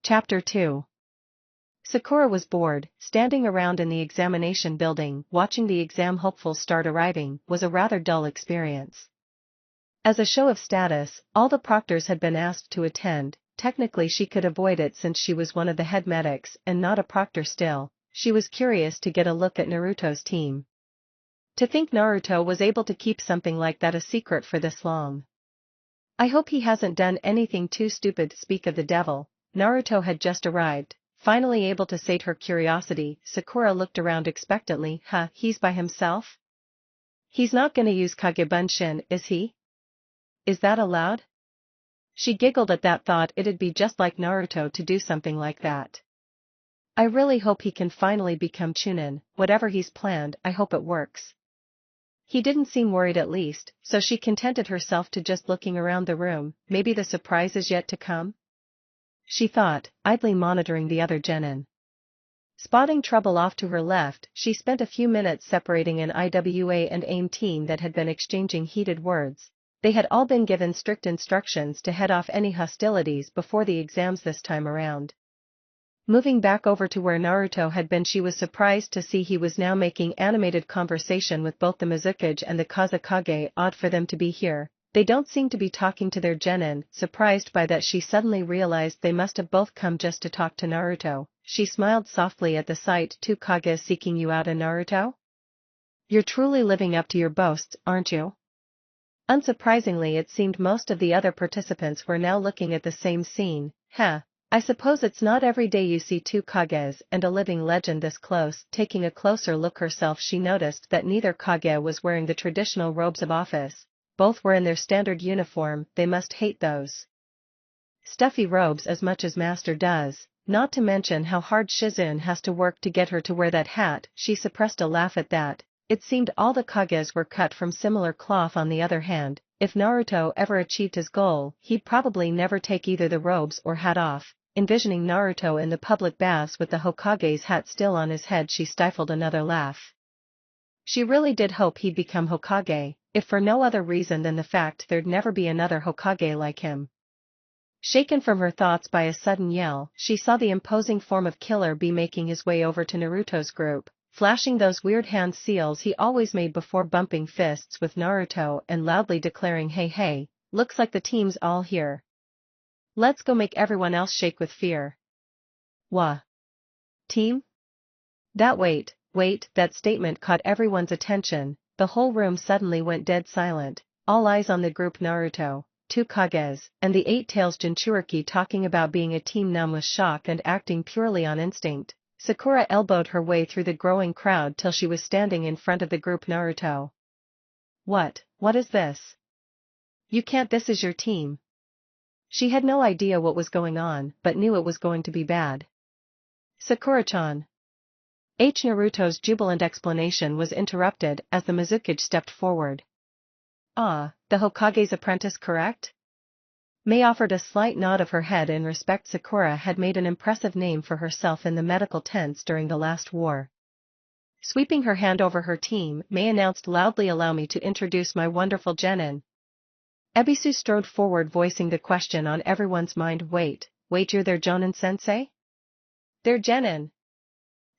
Chapter 2. Sakura was bored. Standing around in the examination building, watching the exam hopefuls start arriving, was a rather dull experience. As a show of status, all the proctors had been asked to attend. Technically she could avoid it since she was one of the head medics and not a proctor still. She was curious to get a look at Naruto's team. To think Naruto was able to keep something like that a secret for this long. I hope he hasn't done anything too stupid. Speak of the devil, Naruto had just arrived, finally able to sate her curiosity. Sakura looked around expectantly. He's by himself? He's not gonna use Kagebunshin, is he? Is that allowed? She giggled at that thought. It'd be just like Naruto to do something like that. I really hope he can finally become Chunin. Whatever he's planned, I hope it works. He didn't seem worried at least, so she contented herself to just looking around the room. Maybe the surprise is yet to come? She thought, idly monitoring the other Genin. Spotting trouble off to her left, she spent a few minutes separating an IWA and AIM team that had been exchanging heated words. They had all been given strict instructions to head off any hostilities before the exams this time around. Moving back over to where Naruto had been, she was surprised to see he was now making animated conversation with both the Mizukage and the Kazekage. Odd for them to be here. They don't seem to be talking to their Genin. Surprised by that, she suddenly realized they must have both come just to talk to Naruto. She smiled softly at the sight. Two Kages seeking you out, Naruto? You're truly living up to your boasts, aren't you? Unsurprisingly, it seemed most of the other participants were now looking at the same scene. I suppose it's not every day you see two Kages and a living legend this close. Taking a closer look herself, she noticed that neither Kage was wearing the traditional robes of office. Both were in their standard uniform. They must hate those stuffy robes as much as Master does, not to mention how hard Shizune has to work to get her to wear that hat. She suppressed a laugh at that. It seemed all the Kages were cut from similar cloth. On the other hand, if Naruto ever achieved his goal, he'd probably never take either the robes or hat off. Envisioning Naruto in the public baths with the Hokage's hat still on his head, she stifled another laugh. She really did hope he'd become Hokage, if for no other reason than the fact there'd never be another Hokage like him. Shaken from her thoughts by a sudden yell, she saw the imposing form of Killer Bee making his way over to Naruto's group, flashing those weird hand seals he always made before bumping fists with Naruto and loudly declaring, Hey, looks like the team's all here. Let's go make everyone else shake with fear. Wha? Team? Wait, that statement caught everyone's attention. The whole room suddenly went dead silent, all eyes on the group. Naruto, two Kages, and the Eight-Tails Jinchuriki talking about being a team. Numb with shock and acting purely on instinct, Sakura elbowed her way through the growing crowd till she was standing in front of the group. Naruto. What is this? You can't, this is your team. She had no idea what was going on, but knew it was going to be bad. Sakura-chan. Naruto's jubilant explanation was interrupted as the Mizukage stepped forward. The Hokage's apprentice, correct? Mei offered a slight nod of her head in respect. Sakura had made an impressive name for herself in the medical tents during the last war. Sweeping her hand over her team, Mei announced loudly, allow me to introduce my wonderful Genin. Ebisu strode forward, voicing the question on everyone's mind. Wait, you're their Jonin-sensei? They're Genin.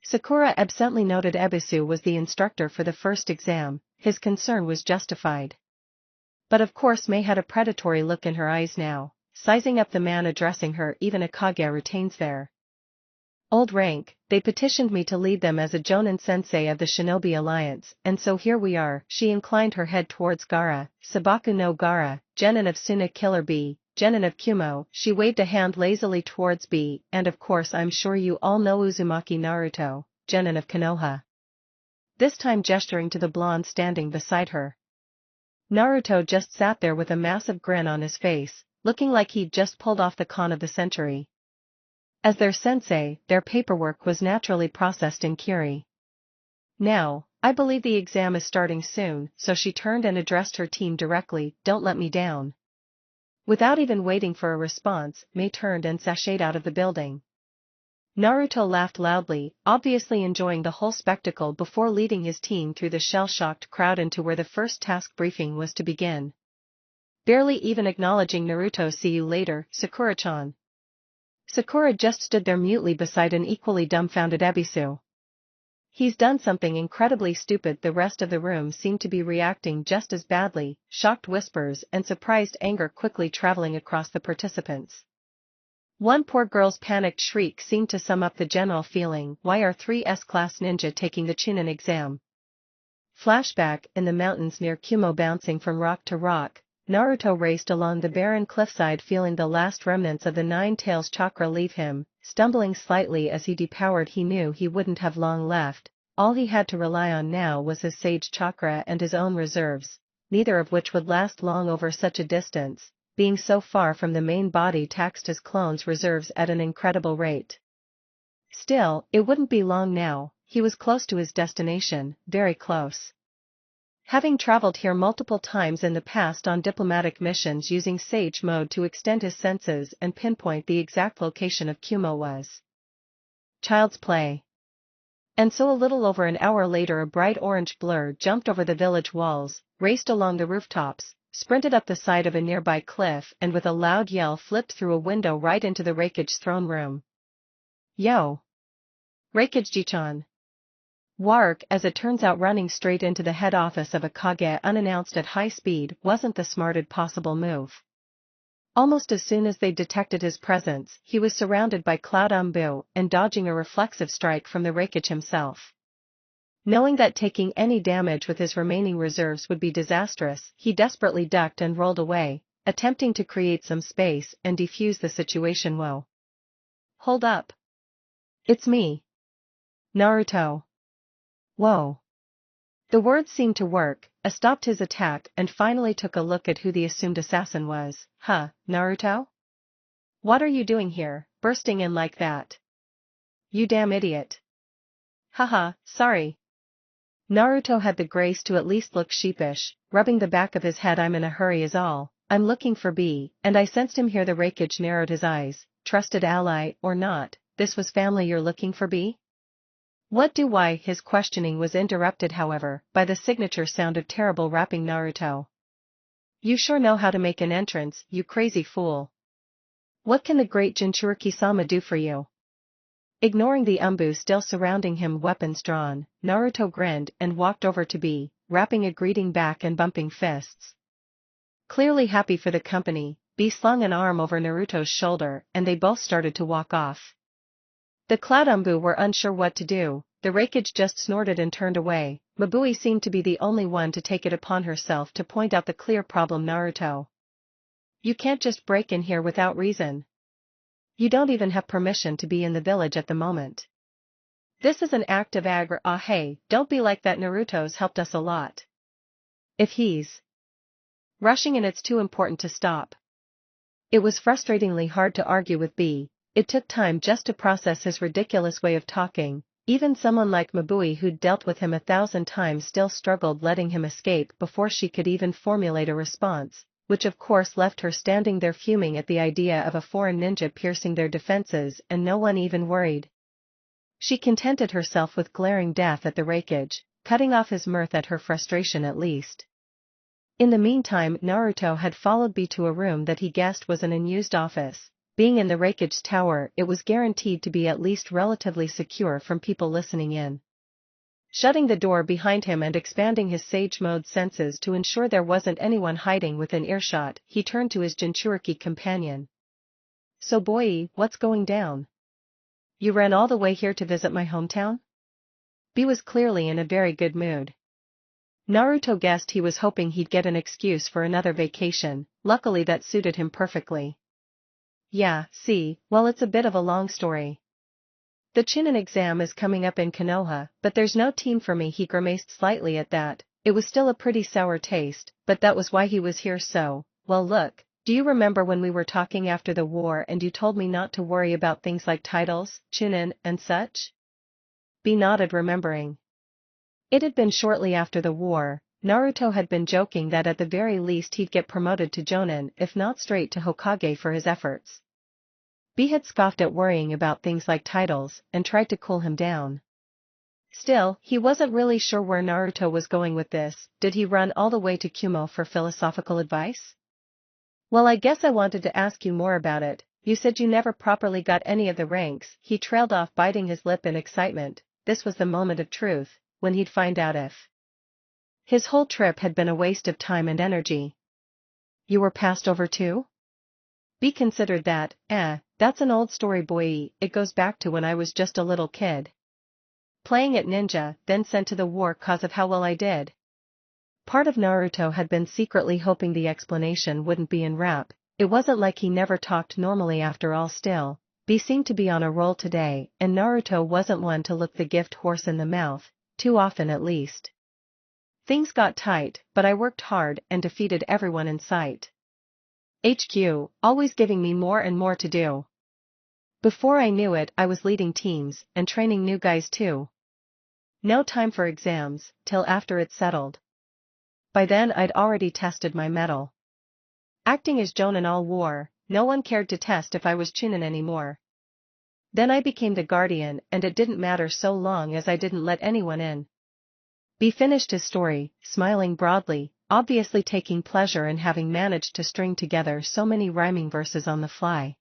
Sakura absently noted Ebisu was the instructor for the first exam. His concern was justified. But of course Mei had a predatory look in her eyes now, sizing up the man addressing her. Even a Kage retains their old rank. They petitioned me to lead them as a Jonin-sensei of the Shinobi Alliance, and so here we are. She inclined her head towards Gaara, Sabaku no Gaara, Genin of Suna, Killer Bee, Genin of Kumo. She waved a hand lazily towards Bee, and of course I'm sure you all know Uzumaki Naruto, Genin of Konoha. This time gesturing to the blonde standing beside her. Naruto just sat there with a massive grin on his face, looking like he'd just pulled off the con of the century. As their sensei, their paperwork was naturally processed in Kiri. Now, I believe the exam is starting soon, so she turned and addressed her team directly. Don't let me down. Without even waiting for a response, Mei turned and sashayed out of the building. Naruto laughed loudly, obviously enjoying the whole spectacle before leading his team through the shell-shocked crowd into where the first task briefing was to begin. Barely even acknowledging Naruto, see you later, Sakura-chan. Sakura just stood there mutely beside an equally dumbfounded Ebisu. He's done something incredibly stupid. The rest of the room seemed to be reacting just as badly, shocked whispers and surprised anger quickly traveling across the participants. One poor girl's panicked shriek seemed to sum up the general feeling. Why are 3 S-class ninja taking the Chunin exam? Flashback: in the mountains near Kumo, bouncing from rock to rock, Naruto raced along the barren cliffside, feeling the last remnants of the Nine Tails chakra leave him, stumbling slightly as he depowered. He knew he wouldn't have long left. All he had to rely on now was his sage chakra and his own reserves, neither of which would last long over such a distance. Being so far from the main body taxed his clone's reserves at an incredible rate. Still, it wouldn't be long now. He was close to his destination, very close. Having traveled here multiple times in the past on diplomatic missions using Sage Mode to extend his senses and pinpoint the exact location of Kumo was child's play. And so a little over an hour later, a bright orange blur jumped over the village walls, raced along the rooftops, sprinted up the side of a nearby cliff, and with a loud yell flipped through a window right into the Raikage's throne room. Yo! Raikage-ji-chan! Wark, as it turns out, running straight into the head office of a Kage unannounced at high speed wasn't the smartest possible move. Almost as soon as they detected his presence, he was surrounded by Cloud Umbu and dodging a reflexive strike from the Raikage himself. Knowing that taking any damage with his remaining reserves would be disastrous, he desperately ducked and rolled away, attempting to create some space and defuse the situation. Whoa! Hold up! It's me! Naruto! Whoa! The words seemed to work. I stopped his attack and finally took a look at who the assumed assassin was. Huh, Naruto? What are you doing here, bursting in like that? You damn idiot. Haha, sorry. Naruto had the grace to at least look sheepish, rubbing the back of his head. I'm in a hurry is all. I'm looking for B, and I sensed him here. The Raikage narrowed his eyes. Trusted ally or not, this was family. You're looking for B? What do? Why? His questioning was interrupted, however, by the signature sound of terrible rapping. Naruto. You sure know how to make an entrance, you crazy fool. What can the great Jinchuriki-sama do for you? Ignoring the Umbu still surrounding him, weapons drawn, Naruto grinned and walked over to B, rapping a greeting back and bumping fists. Clearly happy for the company, B slung an arm over Naruto's shoulder and they both started to walk off. The Cloud Umbu were unsure what to do. The Raikage just snorted and turned away. Mabui seemed to be the only one to take it upon herself to point out the clear problem. Naruto. You can't just break in here without reason. You don't even have permission to be in the village at the moment. This is an act of aggression. Ah, hey, don't be like that. Naruto's helped us a lot. If he's rushing in, it's too important to stop. It was frustratingly hard to argue with B. It took time just to process his ridiculous way of talking. Even someone like Mabui, who'd dealt with him 1,000 times, still struggled letting him escape before she could even formulate a response, which of course left her standing there fuming at the idea of a foreign ninja piercing their defenses, and no one even worried. She contented herself with glaring death at the Raikage, cutting off his mirth at her frustration at least. In the meantime, Naruto had followed B to a room that he guessed was an unused office. Being in the Raikage's tower, it was guaranteed to be at least relatively secure from people listening in. Shutting the door behind him and expanding his Sage Mode senses to ensure there wasn't anyone hiding within earshot, he turned to his Jinchuriki companion. So boy, what's going down? You ran all the way here to visit my hometown? B was clearly in a very good mood. Naruto guessed he was hoping he'd get an excuse for another vacation. Luckily that suited him perfectly. Yeah, see, well, it's a bit of a long story. The Chunin exam is coming up in Konoha, but there's no team for me. He grimaced slightly at that. It was still a pretty sour taste, but that was why he was here. So, well, look, do you remember when we were talking after the war and you told me not to worry about things like titles, Chunin, and such? B nodded, remembering. It had been shortly after the war. Naruto had been joking that at the very least he'd get promoted to Jonin, if not straight to Hokage, for his efforts. B had scoffed at worrying about things like titles, and tried to cool him down. Still, he wasn't really sure where Naruto was going with this. Did he run all the way to Kumo for philosophical advice? Well, I guess I wanted to ask you more about it. You said you never properly got any of the ranks. He trailed off, biting his lip in excitement. This was the moment of truth, when he'd find out if his whole trip had been a waste of time and energy. You were passed over too? Be considered that. That's an old story, boy. It goes back to when I was just a little kid, playing at ninja, then sent to the war cause of how well I did. Part of Naruto had been secretly hoping the explanation wouldn't be in rap. It wasn't like he never talked normally after all. Still, B seemed to be on a roll today, and Naruto wasn't one to look the gift horse in the mouth, too often at least. Things got tight, but I worked hard and defeated everyone in sight. HQ, always giving me more and more to do. Before I knew it, I was leading teams, and training new guys too. No time for exams, till after it's settled. By then I'd already tested my mettle. Acting as Jonin all war, no one cared to test if I was Chunin anymore. Then I became the guardian, and it didn't matter so long as I didn't let anyone in. B finished his story, smiling broadly, obviously taking pleasure in having managed to string together so many rhyming verses on the fly.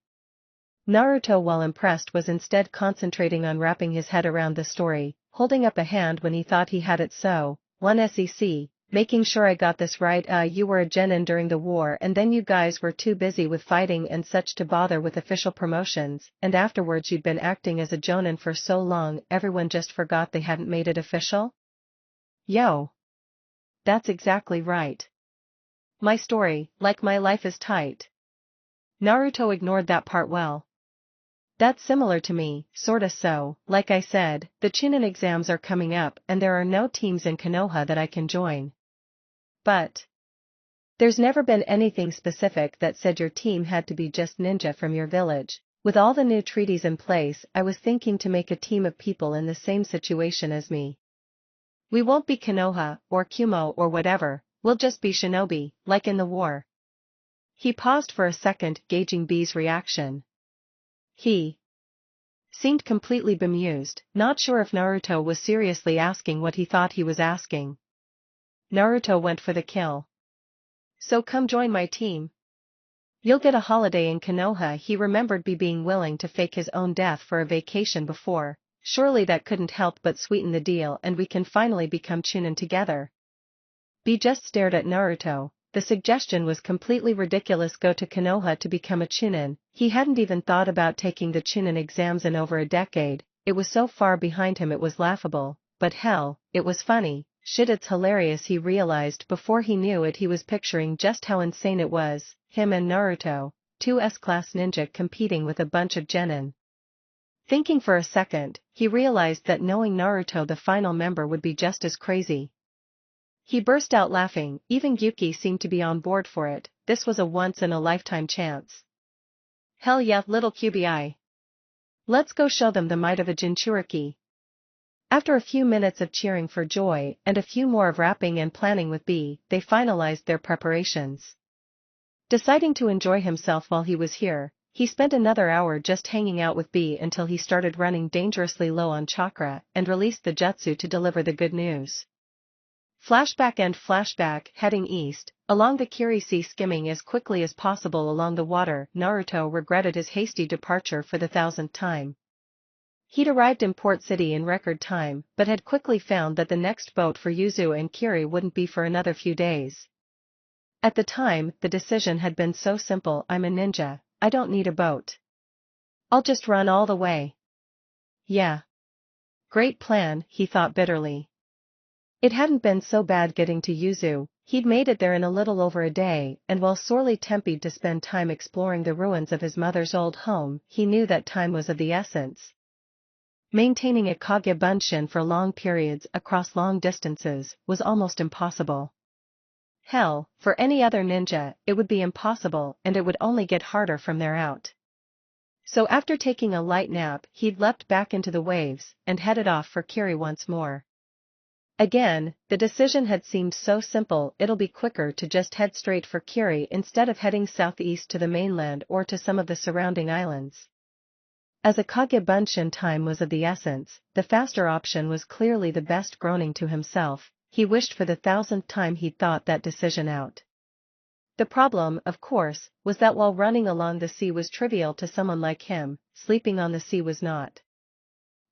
Naruto, while impressed, was instead concentrating on wrapping his head around the story, holding up a hand when he thought he had it. So, 1 SEC, making sure I got this right. You were a genin during the war, and then you guys were too busy with fighting and such to bother with official promotions, and afterwards you'd been acting as a jonin for so long everyone just forgot they hadn't made it official? Yo. That's exactly right. My story, like my life, is tight. Naruto ignored that part. Well, that's similar to me, sorta. So, like I said, the Chunin exams are coming up and there are no teams in Konoha that I can join. But there's never been anything specific that said your team had to be just ninja from your village. With all the new treaties in place, I was thinking to make a team of people in the same situation as me. We won't be Konoha, or Kumo or whatever, we'll just be shinobi, like in the war. He paused for a second, gauging B's reaction. He seemed completely bemused, not sure if Naruto was seriously asking what he thought he was asking. Naruto went for the kill. So come join my team. You'll get a holiday in Konoha. He remembered B being willing to fake his own death for a vacation before. Surely that couldn't help but sweeten the deal, and we can finally become Chunin together. B just stared at Naruto. The suggestion was completely ridiculous. Go to Konoha to become a Chunin. He hadn't even thought about taking the Chunin exams in over a decade. It was so far behind him it was laughable, but hell, it was funny. Shit, it's hilarious. He realized before he knew it he was picturing just how insane it was, him and Naruto, two S-class ninja competing with a bunch of genin. Thinking for a second, he realized that knowing Naruto the final member would be just as crazy. He burst out laughing. Even Yuki seemed to be on board for it. This was a once-in-a-lifetime chance. Hell yeah, little QBI. Let's go show them the might of a Jinchuriki. After a few minutes of cheering for joy and a few more of rapping and planning with B, they finalized their preparations. Deciding to enjoy himself while he was here, he spent another hour just hanging out with B until he started running dangerously low on chakra and released the jutsu to deliver the good news. Flashback and flashback. Heading east, along the Kiri Sea, skimming as quickly as possible along the water, Naruto regretted his hasty departure for the 1000th time. He'd arrived in Port City in record time, but had quickly found that the next boat for Yuzu and Kiri wouldn't be for another few days. At the time, the decision had been so simple. I'm a ninja, I don't need a boat. I'll just run all the way. Yeah. Great plan, he thought bitterly. It hadn't been so bad getting to Yuzu. He'd made it there in a little over a day, and while sorely tempted to spend time exploring the ruins of his mother's old home, he knew that time was of the essence. Maintaining a Kage Bunshin for long periods across long distances was almost impossible. Hell, for any other ninja, it would be impossible, and it would only get harder from there out. So after taking a light nap, he'd leapt back into the waves, and headed off for Kiri once more. Again, the decision had seemed so simple. It'll be quicker to just head straight for Kiri instead of heading southeast to the mainland or to some of the surrounding islands. As a Kage Bunshin time was of the essence, the faster option was clearly the best. Groaning to himself, he wished for the 1000th time he'd thought that decision out. The problem, of course, was that while running along the sea was trivial to someone like him, sleeping on the sea was not.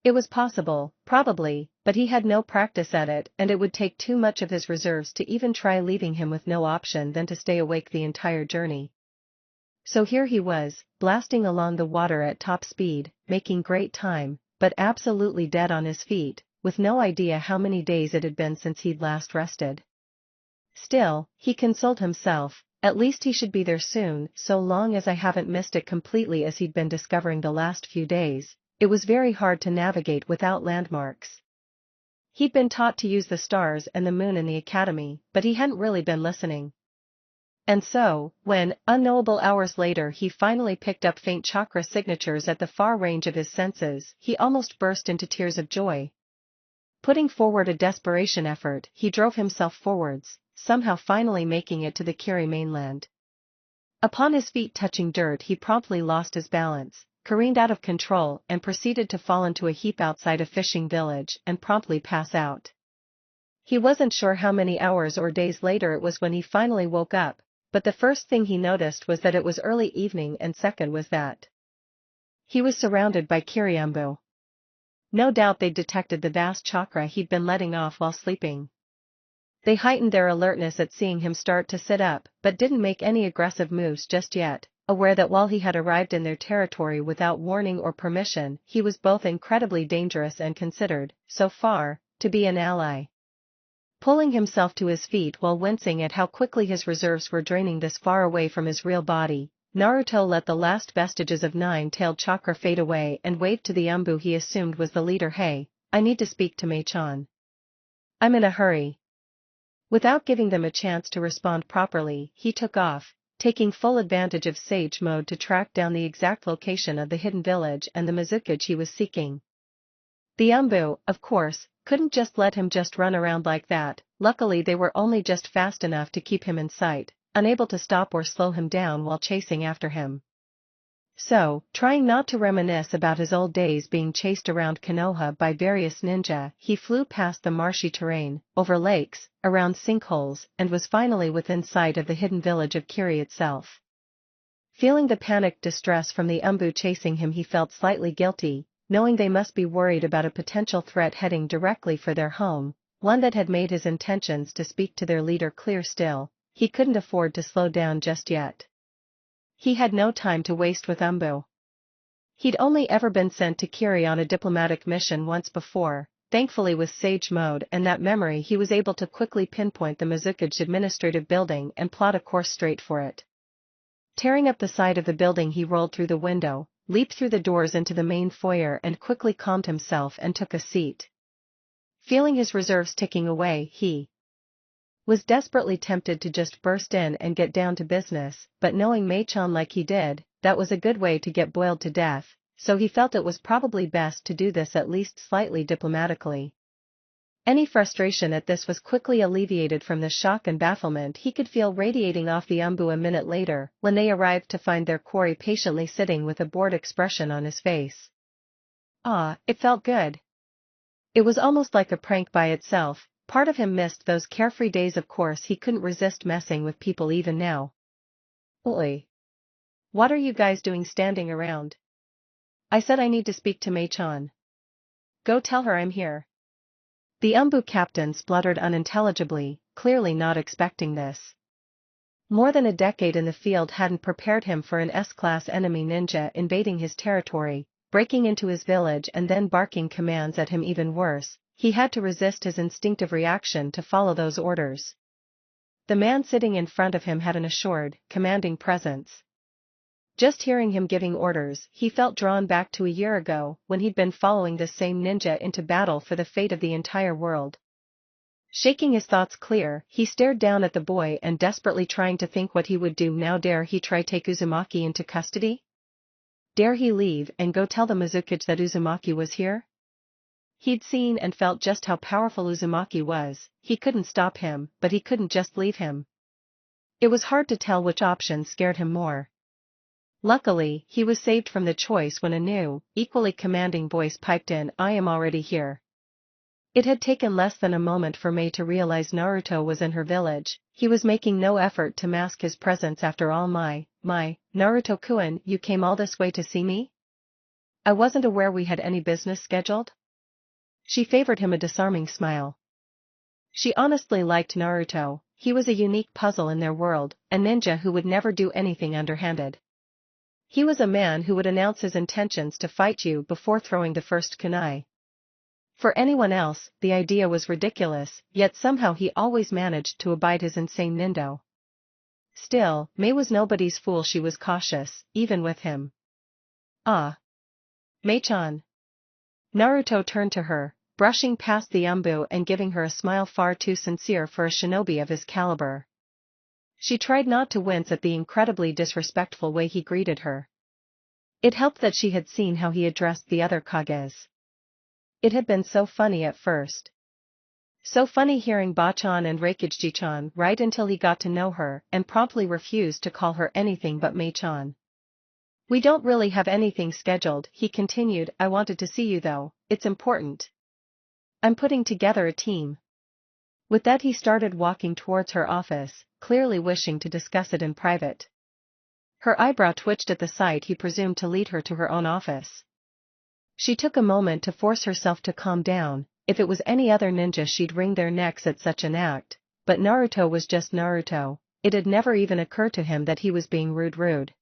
It was possible, probably, but he had no practice at it and it would take too much of his reserves to even try, leaving him with no option than to stay awake the entire journey. So here he was, blasting along the water at top speed, making great time, but absolutely dead on his feet, with no idea how many days it had been since he'd last rested. Still, he consoled himself, at least he should be there soon, so long as I haven't missed it completely, as he'd been discovering the last few days. It was very hard to navigate without landmarks. He'd been taught to use the stars and the moon in the academy, but he hadn't really been listening. And so, when, unknowable hours later, he finally picked up faint chakra signatures at the far range of his senses, he almost burst into tears of joy. Putting forward a desperation effort, he drove himself forwards, somehow finally making it to the Kiri mainland. Upon his feet touching dirt, he promptly lost his balance, careened out of control, and proceeded to fall into a heap outside a fishing village and promptly pass out. He wasn't sure how many hours or days later it was when he finally woke up, but the first thing he noticed was that it was early evening, and second was that he was surrounded by Kiryambu. No doubt they'd detected the vast chakra he'd been letting off while sleeping. They heightened their alertness at seeing him start to sit up, but didn't make any aggressive moves just yet, aware that while he had arrived in their territory without warning or permission, he was both incredibly dangerous and considered, so far, to be an ally. Pulling himself to his feet while wincing at how quickly his reserves were draining this far away from his real body, Naruto let the last vestiges of nine-tailed chakra fade away and waved to the Umbu he assumed was the leader. "Hey, I need to speak to Mei-chan. I'm in a hurry." Without giving them a chance to respond properly, he took off, taking full advantage of Sage Mode to track down the exact location of the hidden village and the Mizukage he was seeking. The Umbu, of course, couldn't just let him just run around like that. Luckily they were only just fast enough to keep him in sight, unable to stop or slow him down while chasing after him. So, trying not to reminisce about his old days being chased around Konoha by various ninja, he flew past the marshy terrain, over lakes, around sinkholes, and was finally within sight of the hidden village of Kiri itself. Feeling the panicked distress from the Umbu chasing him, he felt slightly guilty, knowing they must be worried about a potential threat heading directly for their home, one that had made his intentions to speak to their leader clear. Still, he couldn't afford to slow down just yet. He had no time to waste with Umbu. He'd only ever been sent to Kiri on a diplomatic mission once before. Thankfully with Sage Mode and that memory he was able to quickly pinpoint the Mizukage administrative building and plot a course straight for it. Tearing up the side of the building, he rolled through the window, leaped through the doors into the main foyer and quickly calmed himself and took a seat. Feeling his reserves ticking away, he was desperately tempted to just burst in and get down to business, but knowing Mei-chan like he did, that was a good way to get boiled to death, so he felt it was probably best to do this at least slightly diplomatically. Any frustration at this was quickly alleviated from the shock and bafflement he could feel radiating off the Umbu a minute later, when they arrived to find their quarry patiently sitting with a bored expression on his face. It felt good. It was almost like a prank by itself. Part of him missed those carefree days. Of course he couldn't resist messing with people even now. "Oi. What are you guys doing standing around? I said I need to speak to Mei-chan. Go tell her I'm here." The Umbu captain spluttered unintelligibly, clearly not expecting this. More than a decade in the field hadn't prepared him for an S-class enemy ninja invading his territory, breaking into his village and then barking commands at him. Even worse, he had to resist his instinctive reaction to follow those orders. The man sitting in front of him had an assured, commanding presence. Just hearing him giving orders, he felt drawn back to a year ago, when he'd been following this same ninja into battle for the fate of the entire world. Shaking his thoughts clear, he stared down at the boy and desperately trying to think what he would do now. Dare he try take Uzumaki into custody? Dare he leave and go tell the Mizukage that Uzumaki was here? He'd seen and felt just how powerful Uzumaki was. He couldn't stop him, but he couldn't just leave him. It was hard to tell which option scared him more. Luckily, he was saved from the choice when a new, equally commanding voice piped in, "I am already here." It had taken less than a moment for Mei to realize Naruto was in her village. He was making no effort to mask his presence after all. My, Naruto-kun, you came all this way to see me? I wasn't aware we had any business scheduled. She favored him a disarming smile. She honestly liked Naruto. He was a unique puzzle in their world, a ninja who would never do anything underhanded. He was a man who would announce his intentions to fight you before throwing the first kunai. For anyone else, the idea was ridiculous, yet somehow he always managed to abide his insane nindo. Still, Mei was nobody's fool. She was cautious, even with him. Ah. Mei-chan. Naruto turned to her, brushing past the umbu and giving her a smile far too sincere for a shinobi of his caliber. She tried not to wince at the incredibly disrespectful way he greeted her. It helped that she had seen how he addressed the other kages. It had been so funny at first. So funny hearing Bachan and Reikijichan right until he got to know her and promptly refused to call her anything but Mei-chan. We don't really have anything scheduled, he continued. I wanted to see you though, it's important. I'm putting together a team. With that he started walking towards her office, clearly wishing to discuss it in private. Her eyebrow twitched at the sight he presumed to lead her to her own office. She took a moment to force herself to calm down. If it was any other ninja she'd wring their necks at such an act, but Naruto was just Naruto. It had never even occurred to him that he was being rude.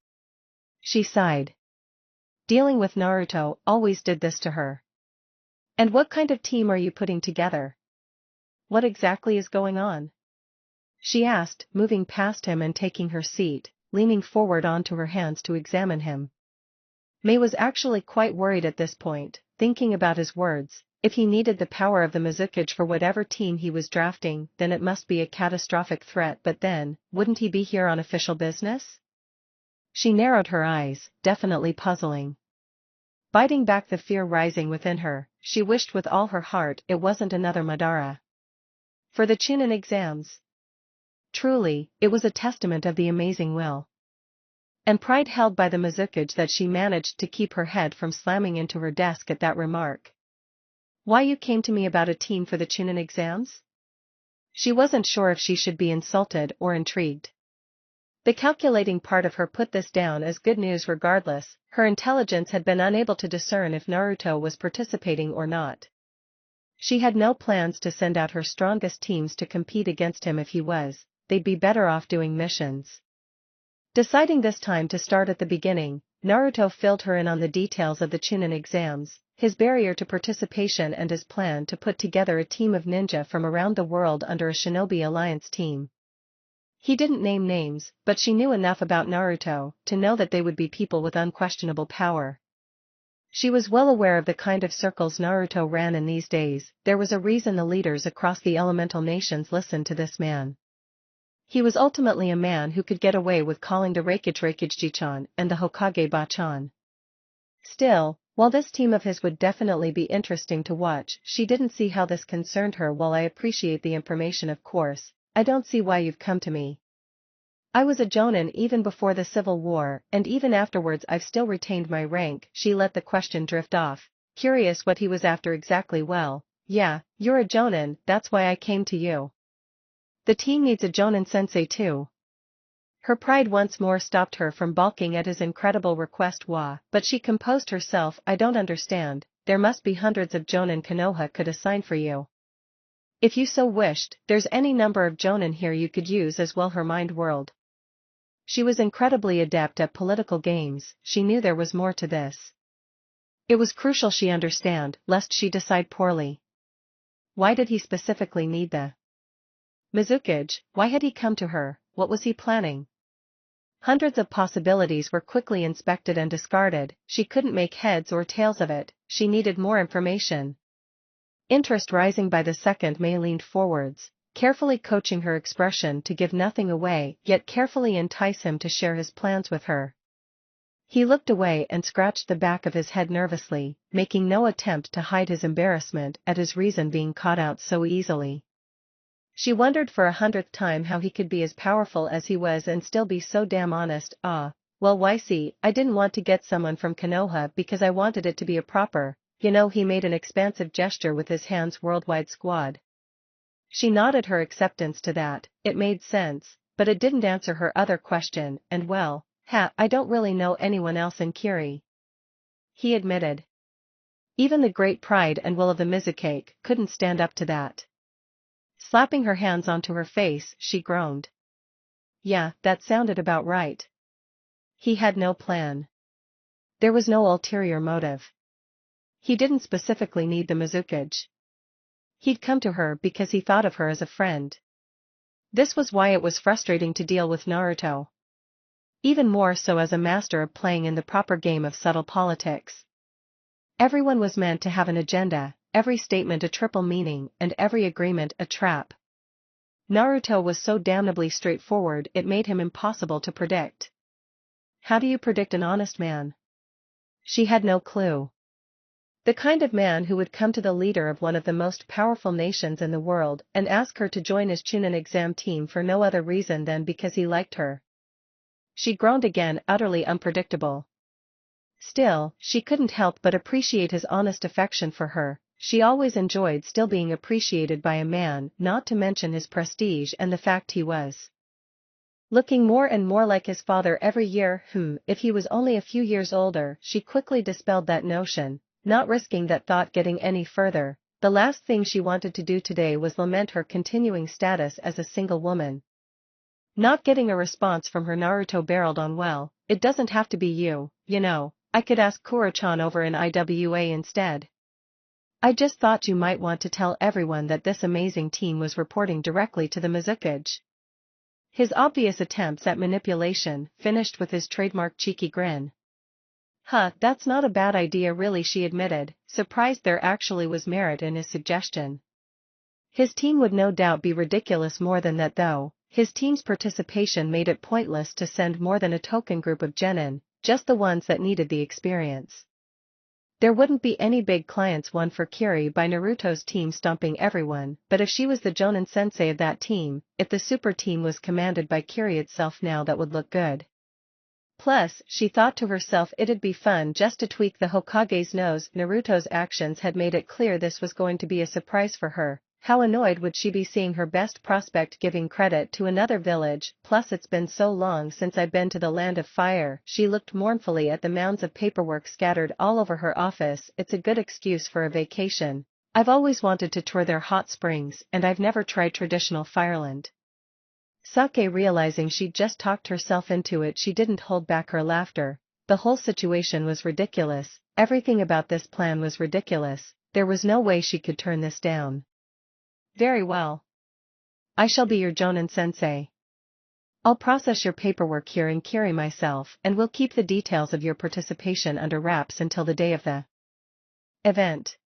She sighed. Dealing with Naruto always did this to her. And what kind of team are you putting together? What exactly is going on? She asked, moving past him and taking her seat, leaning forward onto her hands to examine him. Mei was actually quite worried at this point, thinking about his words. If he needed the power of the Mizukage for whatever team he was drafting, then it must be a catastrophic threat. But then, wouldn't he be here on official business? She narrowed her eyes, definitely puzzling. Biting back the fear rising within her, she wished with all her heart it wasn't another Madara. For the Chunin exams. Truly, it was a testament of the amazing will and pride held by the Mizukage that she managed to keep her head from slamming into her desk at that remark. Why you came to me about a team for the Chunin exams? She wasn't sure if she should be insulted or intrigued. The calculating part of her put this down as good news regardless. Her intelligence had been unable to discern if Naruto was participating or not. She had no plans to send out her strongest teams to compete against him if he was. They'd be better off doing missions. Deciding this time to start at the beginning, Naruto filled her in on the details of the Chunin exams, his barrier to participation and his plan to put together a team of ninja from around the world under a Shinobi Alliance team. He didn't name names, but she knew enough about Naruto to know that they would be people with unquestionable power. She was well aware of the kind of circles Naruto ran in these days. There was a reason the leaders across the elemental nations listened to this man. He was ultimately a man who could get away with calling the Reikijichan and the Hokage Bachan. Still, while this team of his would definitely be interesting to watch, she didn't see how this concerned her. While I appreciate the information, of course, I don't see why you've come to me. I was a Jonin even before the Civil War, and even afterwards I've still retained my rank. She let the question drift off, curious what he was after exactly. Well, yeah, you're a Jonin, that's why I came to you. The team needs a Jonin sensei too. Her pride once more stopped her from balking at his incredible request. But she composed herself. I don't understand, there must be hundreds of Jonin Konoha could assign for you. If you so wished, there's any number of Jonin here you could use as well. Her mind whirled. She was incredibly adept at political games. She knew there was more to this. It was crucial she understand, lest she decide poorly. Why did he specifically need the Mizukage? Why had he come to her? What was he planning? Hundreds of possibilities were quickly inspected and discarded. She couldn't make heads or tails of it. She needed more information. Interest rising by the second, Mei leaned forwards, carefully coaching her expression to give nothing away, yet carefully entice him to share his plans with her. He looked away and scratched the back of his head nervously, making no attempt to hide his embarrassment at his reason being caught out so easily. She wondered for 100th time how he could be as powerful as he was and still be so damn honest. Well, why see, I didn't want to get someone from Konoha because I wanted it to be a proper, he made an expansive gesture with his hands. Worldwide squad. She nodded her acceptance to that. It made sense, but it didn't answer her other question, and well, I don't really know anyone else in Kiri. He admitted. Even the great pride and will of the Mizukake couldn't stand up to that. Slapping her hands onto her face, she groaned. Yeah, that sounded about right. He had no plan. There was no ulterior motive. He didn't specifically need the Mizukage. He'd come to her because he thought of her as a friend. This was why it was frustrating to deal with Naruto. Even more so as a master of playing in the proper game of subtle politics. Everyone was meant to have an agenda, every statement a triple meaning, and every agreement a trap. Naruto was so damnably straightforward it made him impossible to predict. How do you predict an honest man? She had no clue. The kind of man who would come to the leader of one of the most powerful nations in the world and ask her to join his Chunin exam team for no other reason than because he liked her. She groaned again, utterly unpredictable. Still, she couldn't help but appreciate his honest affection for her. She always enjoyed still being appreciated by a man, not to mention his prestige and the fact he was looking more and more like his father every year. If he was only a few years older. She quickly dispelled that notion, not risking that thought getting any further. The last thing she wanted to do today was lament her continuing status as a single woman. Not getting a response from her. Naruto barreled on. Well, it doesn't have to be you, I could ask Kuro-chan over in IWA instead. I just thought you might want to tell everyone that this amazing team was reporting directly to the Mizukage. His obvious attempts at manipulation finished with his trademark cheeky grin. That's not a bad idea really, she admitted, surprised there actually was merit in his suggestion. His team would no doubt be ridiculous more than that though. His team's participation made it pointless to send more than a token group of genin, just the ones that needed the experience. There wouldn't be any big clients won for Kiri by Naruto's team stomping everyone, but if she was the Jonin sensei of that team, if the super team was commanded by Kiri itself now, that would look good. Plus, she thought to herself, it'd be fun just to tweak the Hokage's nose. Naruto's actions had made it clear this was going to be a surprise for her. How annoyed would she be seeing her best prospect giving credit to another village? Plus it's been so long since I've been to the land of fire. She looked mournfully at the mounds of paperwork scattered all over her office. It's a good excuse for a vacation. I've always wanted to tour their hot springs, and I've never tried traditional Fireland. Sake, realizing she'd just talked herself into it, she didn't hold back her laughter. The whole situation was ridiculous. Everything about this plan was ridiculous. There was no way she could turn this down. Very well. I shall be your Jonin sensei. I'll process your paperwork here in Kiri myself, and we'll keep the details of your participation under wraps until the day of the event.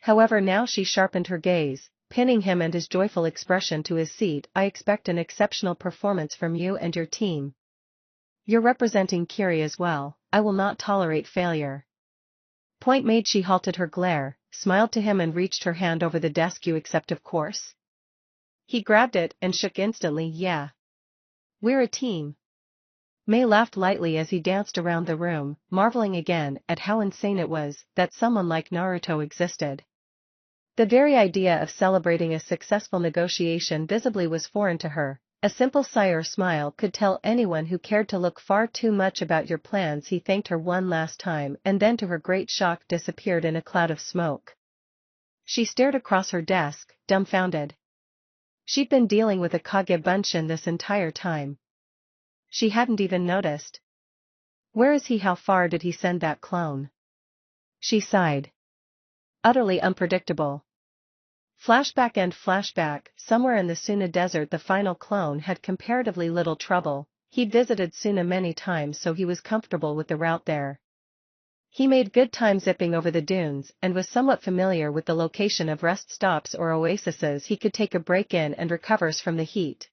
However, now she sharpened her gaze, pinning him and his joyful expression to his seat. I expect an exceptional performance from you and your team. You're representing Kiri as well. I will not tolerate failure. Point made. She halted her glare, smiled to him and reached her hand over the desk. You accept, of course. He grabbed it and shook instantly. Yeah. We're a team. May laughed lightly as he danced around the room, marveling again at how insane it was that someone like Naruto existed. The very idea of celebrating a successful negotiation visibly was foreign to her. A simple sigh or smile could tell anyone who cared to look far too much about your plans. He thanked her one last time and then, to her great shock, disappeared in a cloud of smoke. She stared across her desk, dumbfounded. She'd been dealing with a Kage Bunshin this entire time. She hadn't even noticed. Where is he? How far did he send that clone? She sighed. Utterly unpredictable. Flashback and flashback. Somewhere in the Suna desert the final clone had comparatively little trouble. He'd visited Suna many times, so he was comfortable with the route there. He made good time zipping over the dunes and was somewhat familiar with the location of rest stops or oases he could take a break in and recovers from the heat.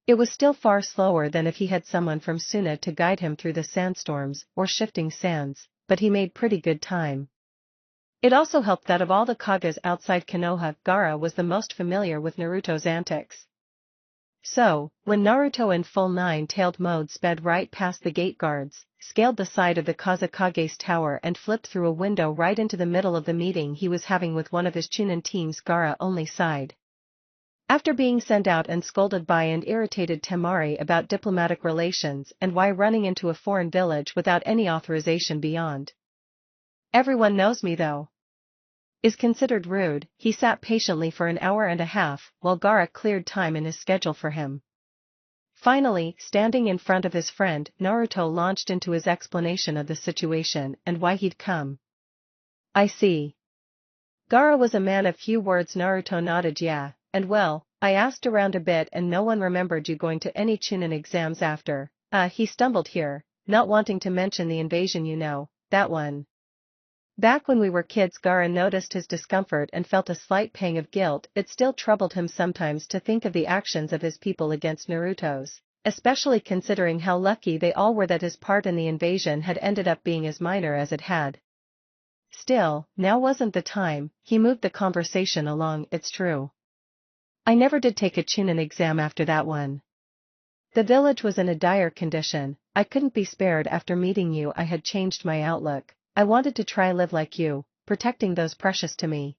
It was still far slower than if he had someone from Suna to guide him through the sandstorms or shifting sands, but he made pretty good time. It also helped that of all the Kages outside Konoha, Gaara was the most familiar with Naruto's antics. So, when Naruto in full nine-tailed mode sped right past the gate guards, scaled the side of the Kazakage's tower and flipped through a window right into the middle of the meeting he was having with one of his Chunin teams. Gaara only sighed. After being sent out and scolded by and irritated Temari about diplomatic relations and why running into a foreign village without any authorization beyond. Everyone knows me though. Is considered rude, he sat patiently for an hour and a half while Gaara cleared time in his schedule for him. Finally, standing in front of his friend, Naruto launched into his explanation of the situation and why he'd come. I see. Gaara was a man of few words. Naruto nodded. Yeah, and well, I asked around a bit and no one remembered you going to any Chunin exams after. He stumbled here, not wanting to mention the invasion, you know, that one. Back when we were kids. Gaara noticed his discomfort and felt a slight pang of guilt. It still troubled him sometimes to think of the actions of his people against Naruto's, especially considering how lucky they all were that his part in the invasion had ended up being as minor as it had. Still, now wasn't the time. He moved the conversation along. It's true. I never did take a Chunin exam after that one. The village was in a dire condition. I couldn't be spared. After meeting you I had changed my outlook. I wanted to try live like you, protecting those precious to me.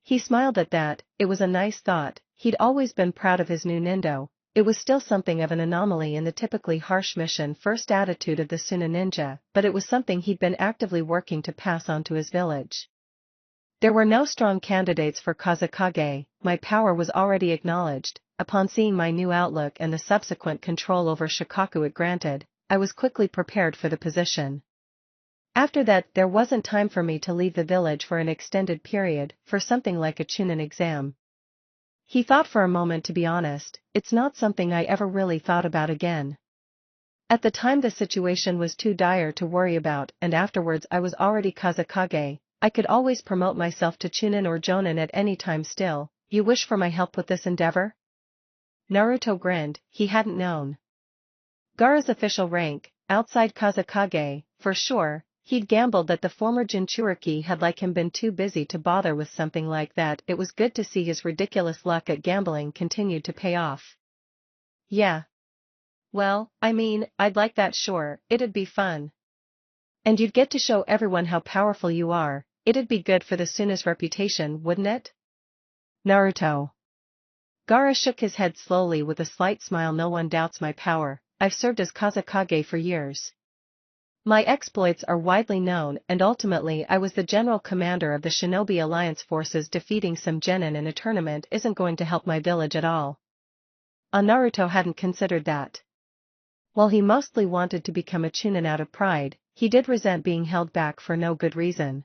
He smiled at that. It was a nice thought. He'd always been proud of his new Nindo. It was still something of an anomaly in the typically harsh mission first attitude of the Suna ninja, but it was something he'd been actively working to pass on to his village. There were no strong candidates for Kazakage. My power was already acknowledged. Upon seeing my new outlook and the subsequent control over Shikaku it granted, I was quickly prepared for the position. After that, there wasn't time for me to leave the village for an extended period, for something like a Chunin exam. He thought for a moment. To be honest, it's not something I ever really thought about again. At the time the situation was too dire to worry about, and afterwards I was already Kazakage. I could always promote myself to Chunin or Jonin at any time. Still, you wish for my help with this endeavor? Naruto grinned. He hadn't known Gaara's official rank, outside Kazakage, for sure. He'd gambled that the former Jinchuriki had like him been too busy to bother with something like that. It was good to see his ridiculous luck at gambling continued to pay off. Yeah. Well, I mean, I'd like that. Sure, it'd be fun. And you'd get to show everyone how powerful you are. It'd be good for the Suna's reputation, wouldn't it? Naruto. Gaara shook his head slowly with a slight smile. No one doubts my power. I've served as Kazakage for years. My exploits are widely known, and ultimately I was the general commander of the Shinobi Alliance forces. Defeating some Genin in a tournament isn't going to help my village at all. Naruto hadn't considered that. While he mostly wanted to become a Chunin out of pride, he did resent being held back for no good reason.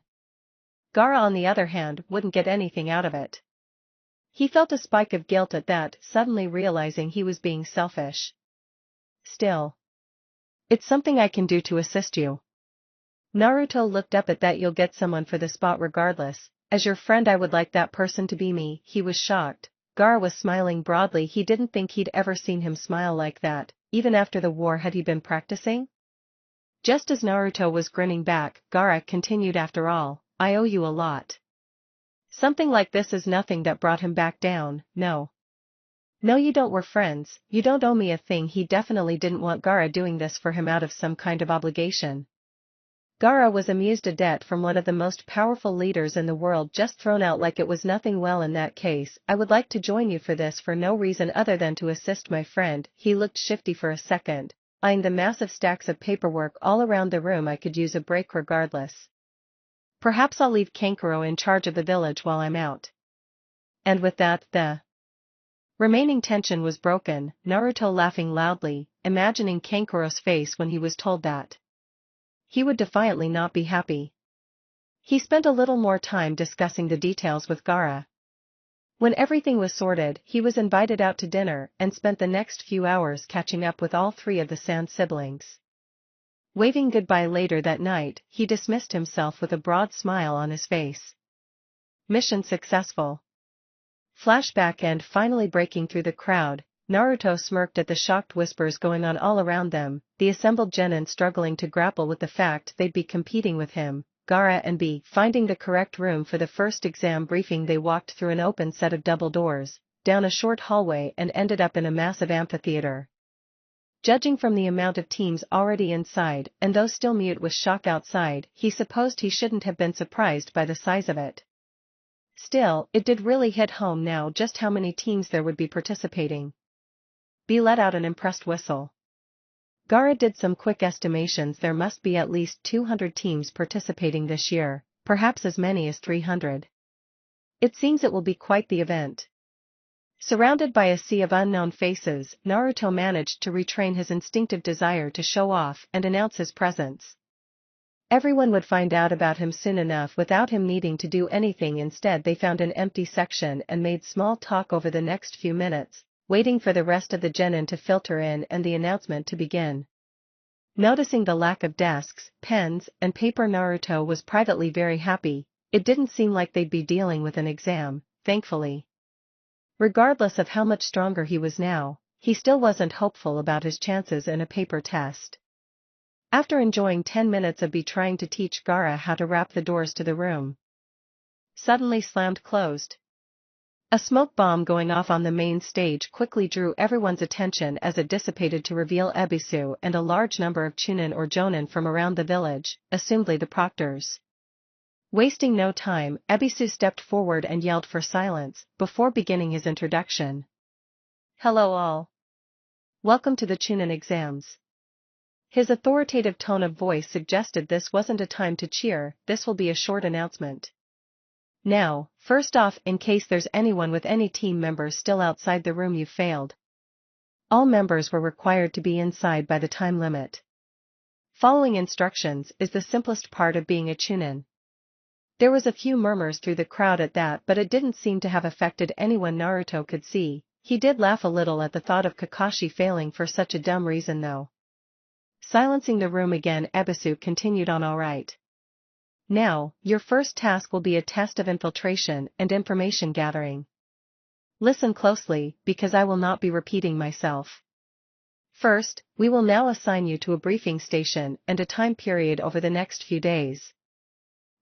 Gaara on the other hand wouldn't get anything out of it. He felt a spike of guilt at that, suddenly realizing he was being selfish. Still, it's something I can do to assist you. Naruto looked up at that. You'll get someone for the spot regardless. As your friend I would like that person to be me. He was shocked. Gaara was smiling broadly. He didn't think he'd ever seen him smile like that. Even after the war, had he been practicing? Just as Naruto was grinning back, Gaara continued. After all, I owe you a lot. Something like this is nothing. That brought him back down. No. No, you don't. We're friends. You don't owe me a thing. He definitely didn't want Gaara doing this for him out of some kind of obligation. Gaara was amused. A debt from one of the most powerful leaders in the world just thrown out like it was nothing. Well, in that case, I would like to join you for this for no reason other than to assist my friend. He looked shifty for a second, eyeing the massive stacks of paperwork all around the room. I could use a break regardless. Perhaps I'll leave Kankuro in charge of the village while I'm out. And with that, the remaining tension was broken. Naruto laughing loudly, imagining Kankuro's face when he was told that. He would defiantly not be happy. He spent a little more time discussing the details with Gaara. When everything was sorted, he was invited out to dinner and spent the next few hours catching up with all three of the Sand siblings. Waving goodbye later that night, he dismissed himself with a broad smile on his face. Mission successful. Flashback. And finally breaking through the crowd, Naruto smirked at the shocked whispers going on all around them, the assembled Genin struggling to grapple with the fact they'd be competing with him. Gaara and B. Finding the correct room for the first exam briefing, they walked through an open set of double doors, down a short hallway and ended up in a massive amphitheater. Judging from the amount of teams already inside and those still mute with shock outside, he supposed he shouldn't have been surprised by the size of it. Still, it did really hit home now just how many teams there would be participating. B let out an impressed whistle. Gaara did some quick estimations. There must be at least 200 teams participating this year, perhaps as many as 300. It seems it will be quite the event. Surrounded by a sea of unknown faces, Naruto managed to retrain his instinctive desire to show off and announce his presence. Everyone would find out about him soon enough without him needing to do anything. Instead, they found an empty section and made small talk over the next few minutes, waiting for the rest of the Genin to filter in and the announcement to begin. Noticing the lack of desks, pens, and paper, Naruto was privately very happy. It didn't seem like they'd be dealing with an exam, thankfully. Regardless of how much stronger he was now, he still wasn't hopeful about his chances in a paper test. After enjoying 10 minutes of B trying to teach Gaara how to wrap the doors to the room, suddenly slammed closed. A smoke bomb going off on the main stage quickly drew everyone's attention as it dissipated to reveal Ebisu and a large number of Chunin or Jonin from around the village, assumedly the proctors. Wasting no time, Ebisu stepped forward and yelled for silence before beginning his introduction. Hello all. Welcome to the Chunin exams. His authoritative tone of voice suggested this wasn't a time to cheer. This will be a short announcement. Now, first off, in case there's anyone with any team members still outside the room, you failed. All members were required to be inside by the time limit. Following instructions is the simplest part of being a Chunin. There was a few murmurs through the crowd at that, but it didn't seem to have affected anyone Naruto could see. He did laugh a little at the thought of Kakashi failing for such a dumb reason though. Silencing the room again, Ebisu continued on. Alright. Now, your first task will be a test of infiltration and information gathering. Listen closely, because I will not be repeating myself. First, we will now assign you to a briefing station and a time period over the next few days.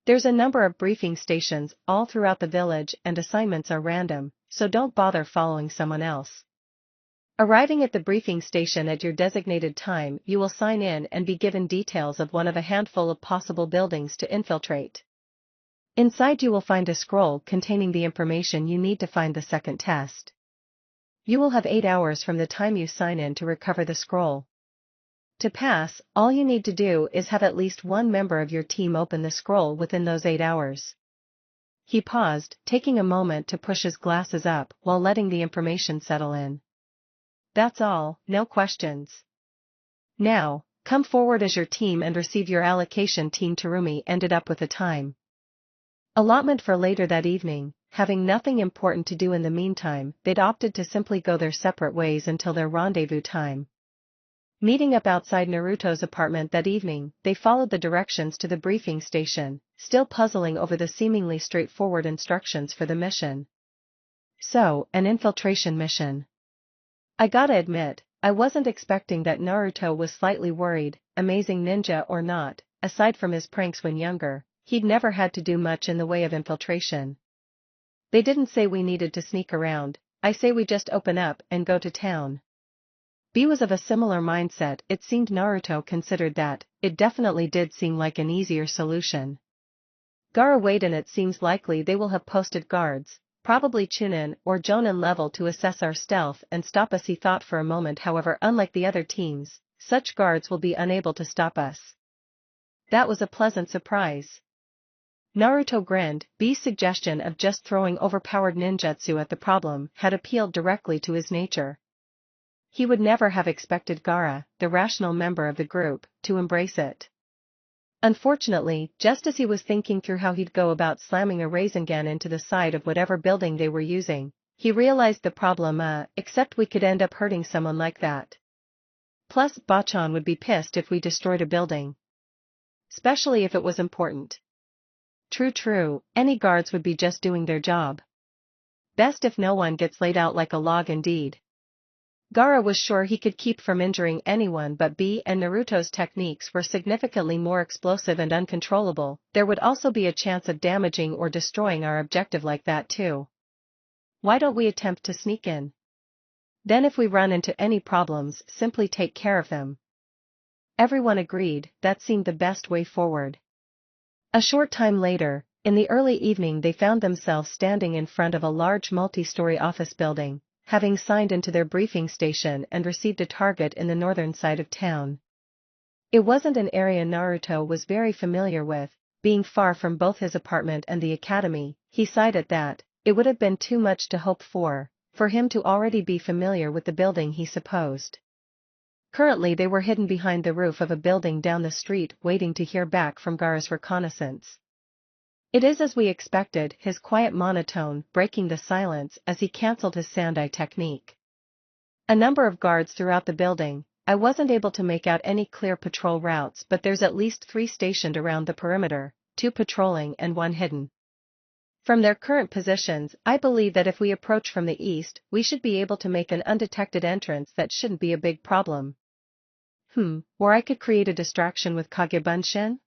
There's a number of briefing stations all throughout the village and assignments are random, so don't bother following someone else. Arriving at the briefing station at your designated time, you will sign in and be given details of one of a handful of possible buildings to infiltrate. Inside you will find a scroll containing the information you need to find the second test. You will have 8 hours from the time you sign in to recover the scroll. To pass, all you need to do is have at least one member of your team open the scroll within those 8 hours. He paused, taking a moment to push his glasses up while letting the information settle in. That's all, no questions. Now, come forward as your team and receive your allocation. Team Terumi ended up with a time allotment for later that evening. Having nothing important to do in the meantime, they'd opted to simply go their separate ways until their rendezvous time. Meeting up outside Naruto's apartment that evening, they followed the directions to the briefing station, still puzzling over the seemingly straightforward instructions for the mission. So, an infiltration mission. I gotta admit, I wasn't expecting that. Naruto was slightly worried. Amazing ninja or not, aside from his pranks when younger, he'd never had to do much in the way of infiltration. They didn't say we needed to sneak around, I say we just open up and go to town. B was of a similar mindset. It seemed Naruto considered that. It definitely did seem like an easier solution. Gaara weighed in. It seems likely they will have posted guards, probably Chunin or Jonin level, to assess our stealth and stop us. He thought for a moment. However, unlike the other teams, such guards will be unable to stop us. That was a pleasant surprise. Naruto grinned. B's suggestion of just throwing overpowered ninjutsu at the problem had appealed directly to his nature. He would never have expected Gaara, the rational member of the group, to embrace it. Unfortunately, just as he was thinking through how he'd go about slamming a Rasengan into the side of whatever building they were using, he realized the problem. Except we could end up hurting someone like that. Plus, Bachan would be pissed if we destroyed a building. Especially if it was important. True, any guards would be just doing their job. Best if no one gets laid out like a log. Indeed. Gaara was sure he could keep from injuring anyone, but B and Naruto's techniques were significantly more explosive and uncontrollable. There would also be a chance of damaging or destroying our objective like that too. Why don't we attempt to sneak in? Then if we run into any problems, simply take care of them. Everyone agreed, that seemed the best way forward. A short time later, in the early evening they found themselves standing in front of a large multi-story office building, having signed into their briefing station and received a target in the northern side of town. It wasn't an area Naruto was very familiar with, being far from both his apartment and the academy. He sighed at that. It would have been too much to hope for him to already be familiar with the building, he supposed. Currently they were hidden behind the roof of a building down the street waiting to hear back from Gaara's reconnaissance. It is as we expected, his quiet monotone breaking the silence as he cancelled his sand-eye technique. A number of guards throughout the building. I wasn't able to make out any clear patrol routes, but there's at least 3 stationed around the perimeter, 2 patrolling and 1 hidden. From their current positions, I believe that if we approach from the east, we should be able to make an undetected entrance that shouldn't be a big problem. Or I could create a distraction with Kagebunshin?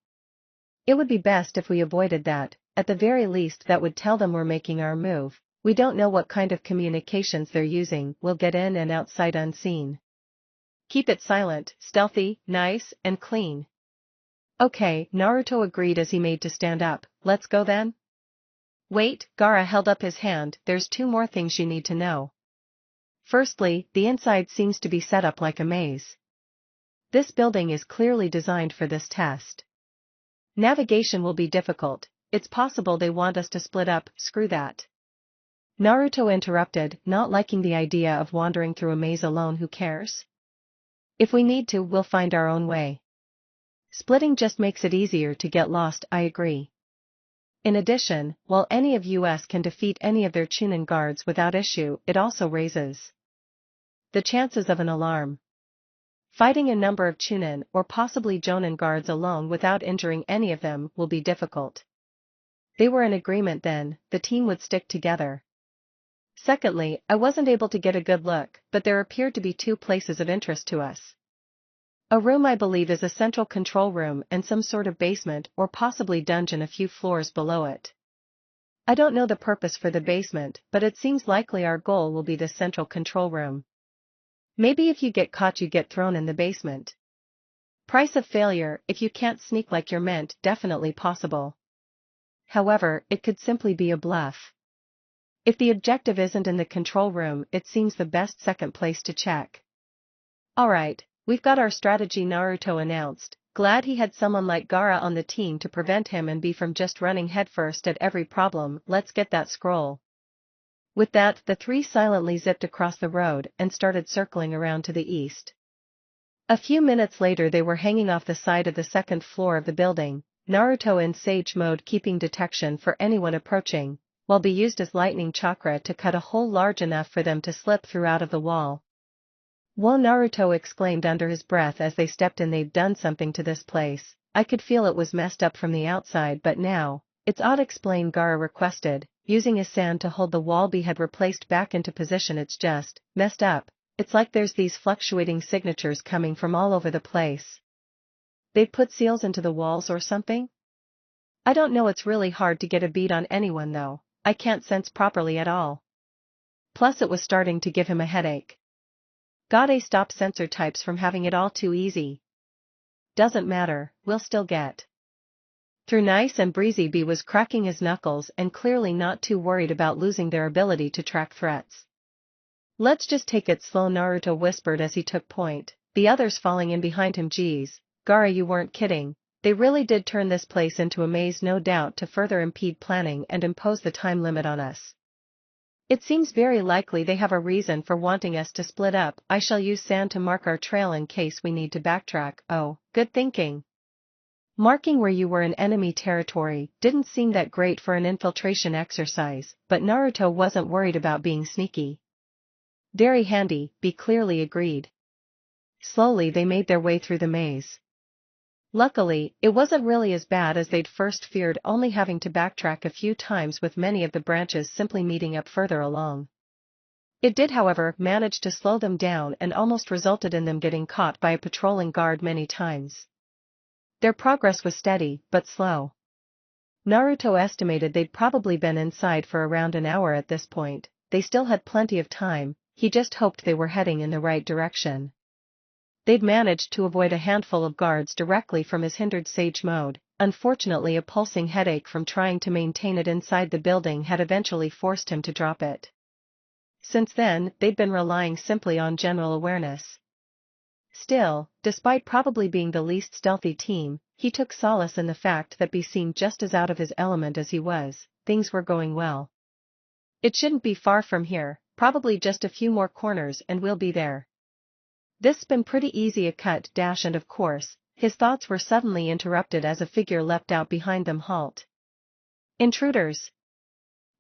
It would be best if we avoided that. At the very least that would tell them we're making our move. We don't know what kind of communications they're using, we'll get in and out sight unseen. Keep it silent, stealthy, nice, and clean. Okay, Naruto agreed as he made to stand up. Let's go then? Wait, Gaara held up his hand, there's 2 more things you need to know. Firstly, the inside seems to be set up like a maze. This building is clearly designed for this test. Navigation will be difficult, it's possible they want us to split up, screw that. Naruto interrupted, not liking the idea of wandering through a maze alone. Who cares? If we need to, we'll find our own way. Splitting just makes it easier to get lost, I agree. In addition, while any of us can defeat any of their Chunin guards without issue, it also raises the chances of an alarm. Fighting a number of Chunin or possibly Jonin guards alone without injuring any of them will be difficult. They were in agreement then, the team would stick together. Secondly, I wasn't able to get a good look, but there appeared to be 2 places of interest to us. A room I believe is a central control room and some sort of basement or possibly dungeon a few floors below it. I don't know the purpose for the basement, but it seems likely our goal will be the central control room. Maybe if you get caught you get thrown in the basement. Price of failure, if you can't sneak like you're meant, definitely possible. However, it could simply be a bluff. If the objective isn't in the control room, it seems the best second place to check. Alright, we've got our strategy, Naruto announced, glad he had someone like Gaara on the team to prevent him and be from just running headfirst at every problem. Let's get that scroll. With that, the 3 silently zipped across the road and started circling around to the east. A few minutes later they were hanging off the side of the 2nd floor of the building, Naruto in sage mode keeping detection for anyone approaching, while B used his lightning chakra to cut a hole large enough for them to slip through out of the wall. Whoa, Naruto exclaimed under his breath as they stepped in. They've done something to this place. I could feel it was messed up from the outside, but now, it's odd, explained Gaara requested, using his sand to hold the wall B had replaced back into position. It's just messed up. It's like there's these fluctuating signatures coming from all over the place. They'd put seals into the walls or something? I don't know, it's really hard to get a bead on anyone though. I can't sense properly at all. Plus it was starting to give him a headache. Gotta stop sensor types from having it all too easy. Doesn't matter, we'll still get through. Nice and breezy. B was cracking his knuckles and clearly not too worried about losing their ability to track threats. Let's just take it slow, Naruto whispered as he took point, the others falling in behind him. Geez, Gaara, you weren't kidding. They really did turn this place into a maze, no doubt to further impede planning and impose the time limit on us. It seems very likely they have a reason for wanting us to split up. I shall use sand to mark our trail in case we need to backtrack. Oh, good thinking. Marking where you were in enemy territory didn't seem that great for an infiltration exercise, but Naruto wasn't worried about being sneaky. Very handy, B clearly agreed. Slowly they made their way through the maze. Luckily, it wasn't really as bad as they'd first feared, only having to backtrack a few times with many of the branches simply meeting up further along. It did, however, manage to slow them down and almost resulted in them getting caught by a patrolling guard many times. Their progress was steady, but slow. Naruto estimated they'd probably been inside for around an hour at this point. They still had plenty of time, he just hoped they were heading in the right direction. They'd managed to avoid a handful of guards directly from his hindered sage mode. Unfortunately, a pulsing headache from trying to maintain it inside the building had eventually forced him to drop it. Since then, they'd been relying simply on general awareness. Still, despite probably being the least stealthy team, he took solace in the fact that he seemed just as out of his element as he was. Things were going well. It shouldn't be far from here, probably just a few more corners and we'll be there. This's been pretty easy a cut dash and of course, his thoughts were suddenly interrupted as a figure leapt out behind them. Halt. Intruders.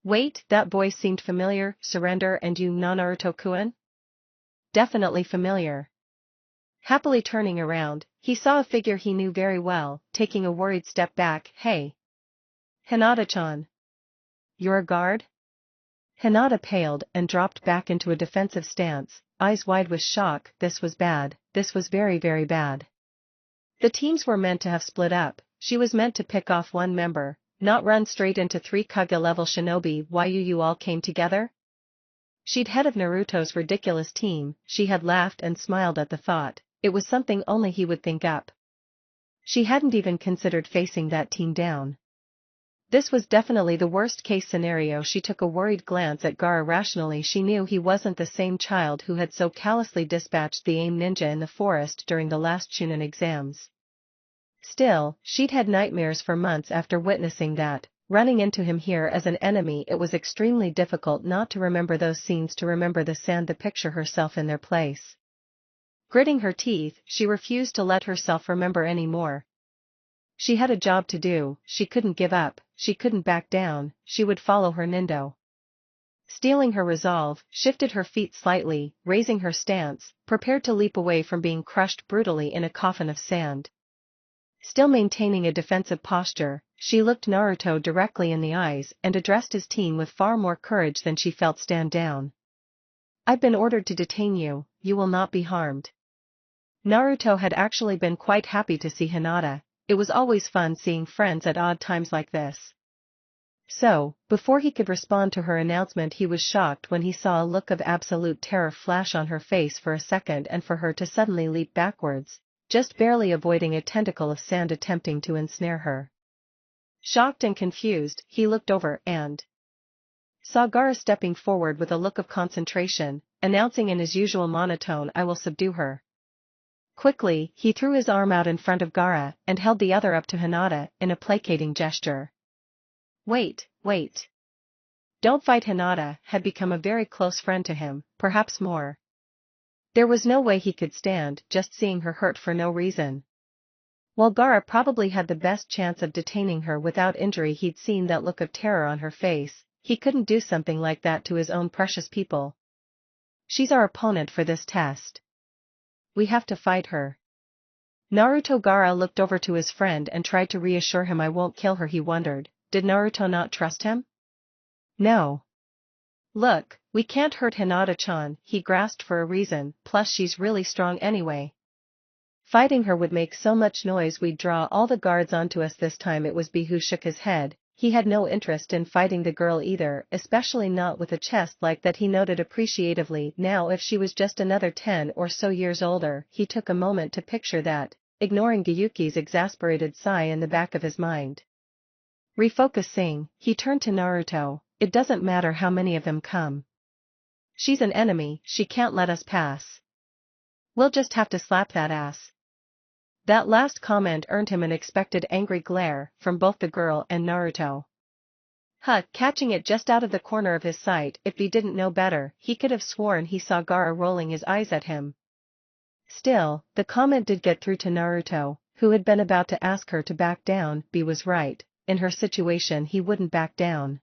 Wait, that voice seemed familiar. Surrender and you Naruto-kun? Definitely familiar. Happily turning around, he saw a figure he knew very well, taking a worried step back. Hey. Hinata-chan. You're a guard? Hinata paled and dropped back into a defensive stance, eyes wide with shock. This was bad, this was very very bad. The teams were meant to have split up, she was meant to pick off one member, not run straight into 3 Kage-level shinobi. Why you all came together? She'd head of Naruto's ridiculous team, she had laughed and smiled at the thought, it was something only he would think up. She hadn't even considered facing that team down. This was definitely the worst-case scenario. She took a worried glance at Gaara. Rationally, she knew he wasn't the same child who had so callously dispatched the AIM ninja in the forest during the last Chunin exams. Still, she'd had nightmares for months after witnessing that. Running into him here as an enemy, it was extremely difficult not to remember those scenes, to remember the sand, to picture herself in their place. Gritting her teeth, she refused to let herself remember anymore. She had a job to do, she couldn't give up, she couldn't back down, she would follow her Nindo. Steeling her resolve, shifted her feet slightly, raising her stance, prepared to leap away from being crushed brutally in a coffin of sand. Still maintaining a defensive posture, she looked Naruto directly in the eyes and addressed his team with far more courage than she felt. Stand down. I've been ordered to detain you, you will not be harmed. Naruto had actually been quite happy to see Hinata. It was always fun seeing friends at odd times like this. So, before he could respond to her announcement, he was shocked when he saw a look of absolute terror flash on her face for a second and for her to suddenly leap backwards, just barely avoiding a tentacle of sand attempting to ensnare her. Shocked and confused, he looked over and saw Gaara stepping forward with a look of concentration, announcing in his usual monotone, I will subdue her. Quickly, he threw his arm out in front of Gaara and held the other up to Hinata in a placating gesture. Wait. Don't fight. Hinata had become a very close friend to him, perhaps more. There was no way he could stand just seeing her hurt for no reason. While Gaara probably had the best chance of detaining her without injury, he'd seen that look of terror on her face. He couldn't do something like that to his own precious people. She's our opponent for this test. We have to fight her. Naruto. Gaara looked over to his friend and tried to reassure him. I won't kill her. He wondered, did Naruto not trust him? No. Look, we can't hurt Hinata-chan, he grasped, for a reason, plus she's really strong anyway. Fighting her would make so much noise we'd draw all the guards onto us this time. It was B who shook his head. He had no interest in fighting the girl either, especially not with a chest like that, he noted appreciatively. Now if she was just another 10 or so years older, he took a moment to picture that, ignoring Gyuki's exasperated sigh in the back of his mind. Refocusing, he turned to Naruto, it doesn't matter how many of them come. She's an enemy, she can't let us pass. We'll just have to slap that ass. That last comment earned him an expected angry glare from both the girl and Naruto. Catching it just out of the corner of his sight, if he didn't know better, he could have sworn he saw Gaara rolling his eyes at him. Still, the comment did get through to Naruto, who had been about to ask her to back down. B was right, in her situation he wouldn't back down.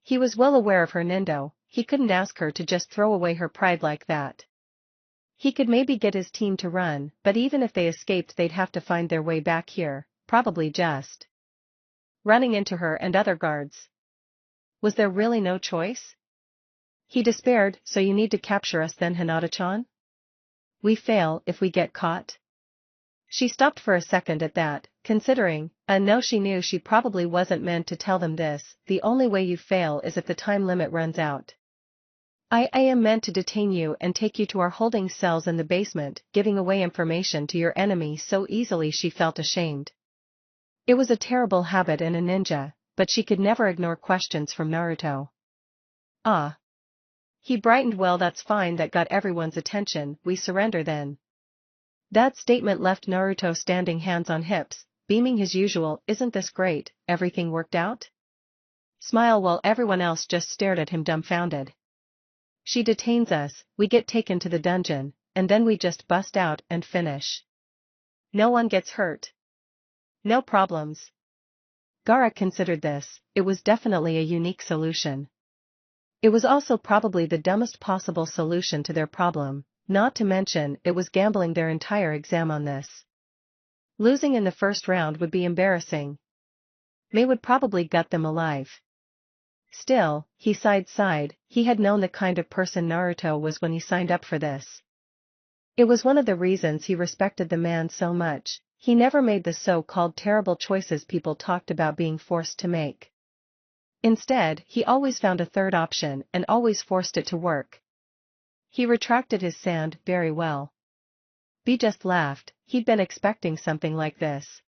He was well aware of her Nindo, he couldn't ask her to just throw away her pride like that. He could maybe get his team to run, but even if they escaped they'd have to find their way back here, probably just running into her and other guards. Was there really no choice? He despaired. So you need to capture us then, Hinata-chan? We fail if we get caught? She stopped for a second at that, considering, no, she knew she probably wasn't meant to tell them this. The only way you fail is if the time limit runs out. I am meant to detain you and take you to our holding cells in the basement, giving away information to your enemy so easily she felt ashamed. It was a terrible habit in a ninja, but she could never ignore questions from Naruto. Ah. He brightened. Well, that's fine, that got everyone's attention, we surrender then. That statement left Naruto standing hands on hips, beaming his usual, isn't this great, everything worked out? Smile while everyone else just stared at him dumbfounded. She detains us, we get taken to the dungeon, and then we just bust out and finish. No one gets hurt. No problems. Gaara considered this, it was definitely a unique solution. It was also probably the dumbest possible solution to their problem, not to mention it was gambling their entire exam on this. Losing in the first round would be embarrassing. May would probably gut them alive. Still, he sighed, he had known the kind of person Naruto was when he signed up for this. It was one of the reasons he respected the man so much, he never made the so-called terrible choices people talked about being forced to make. Instead, he always found a third option and always forced it to work. He retracted his sand, very well. B just laughed, he'd been expecting something like this.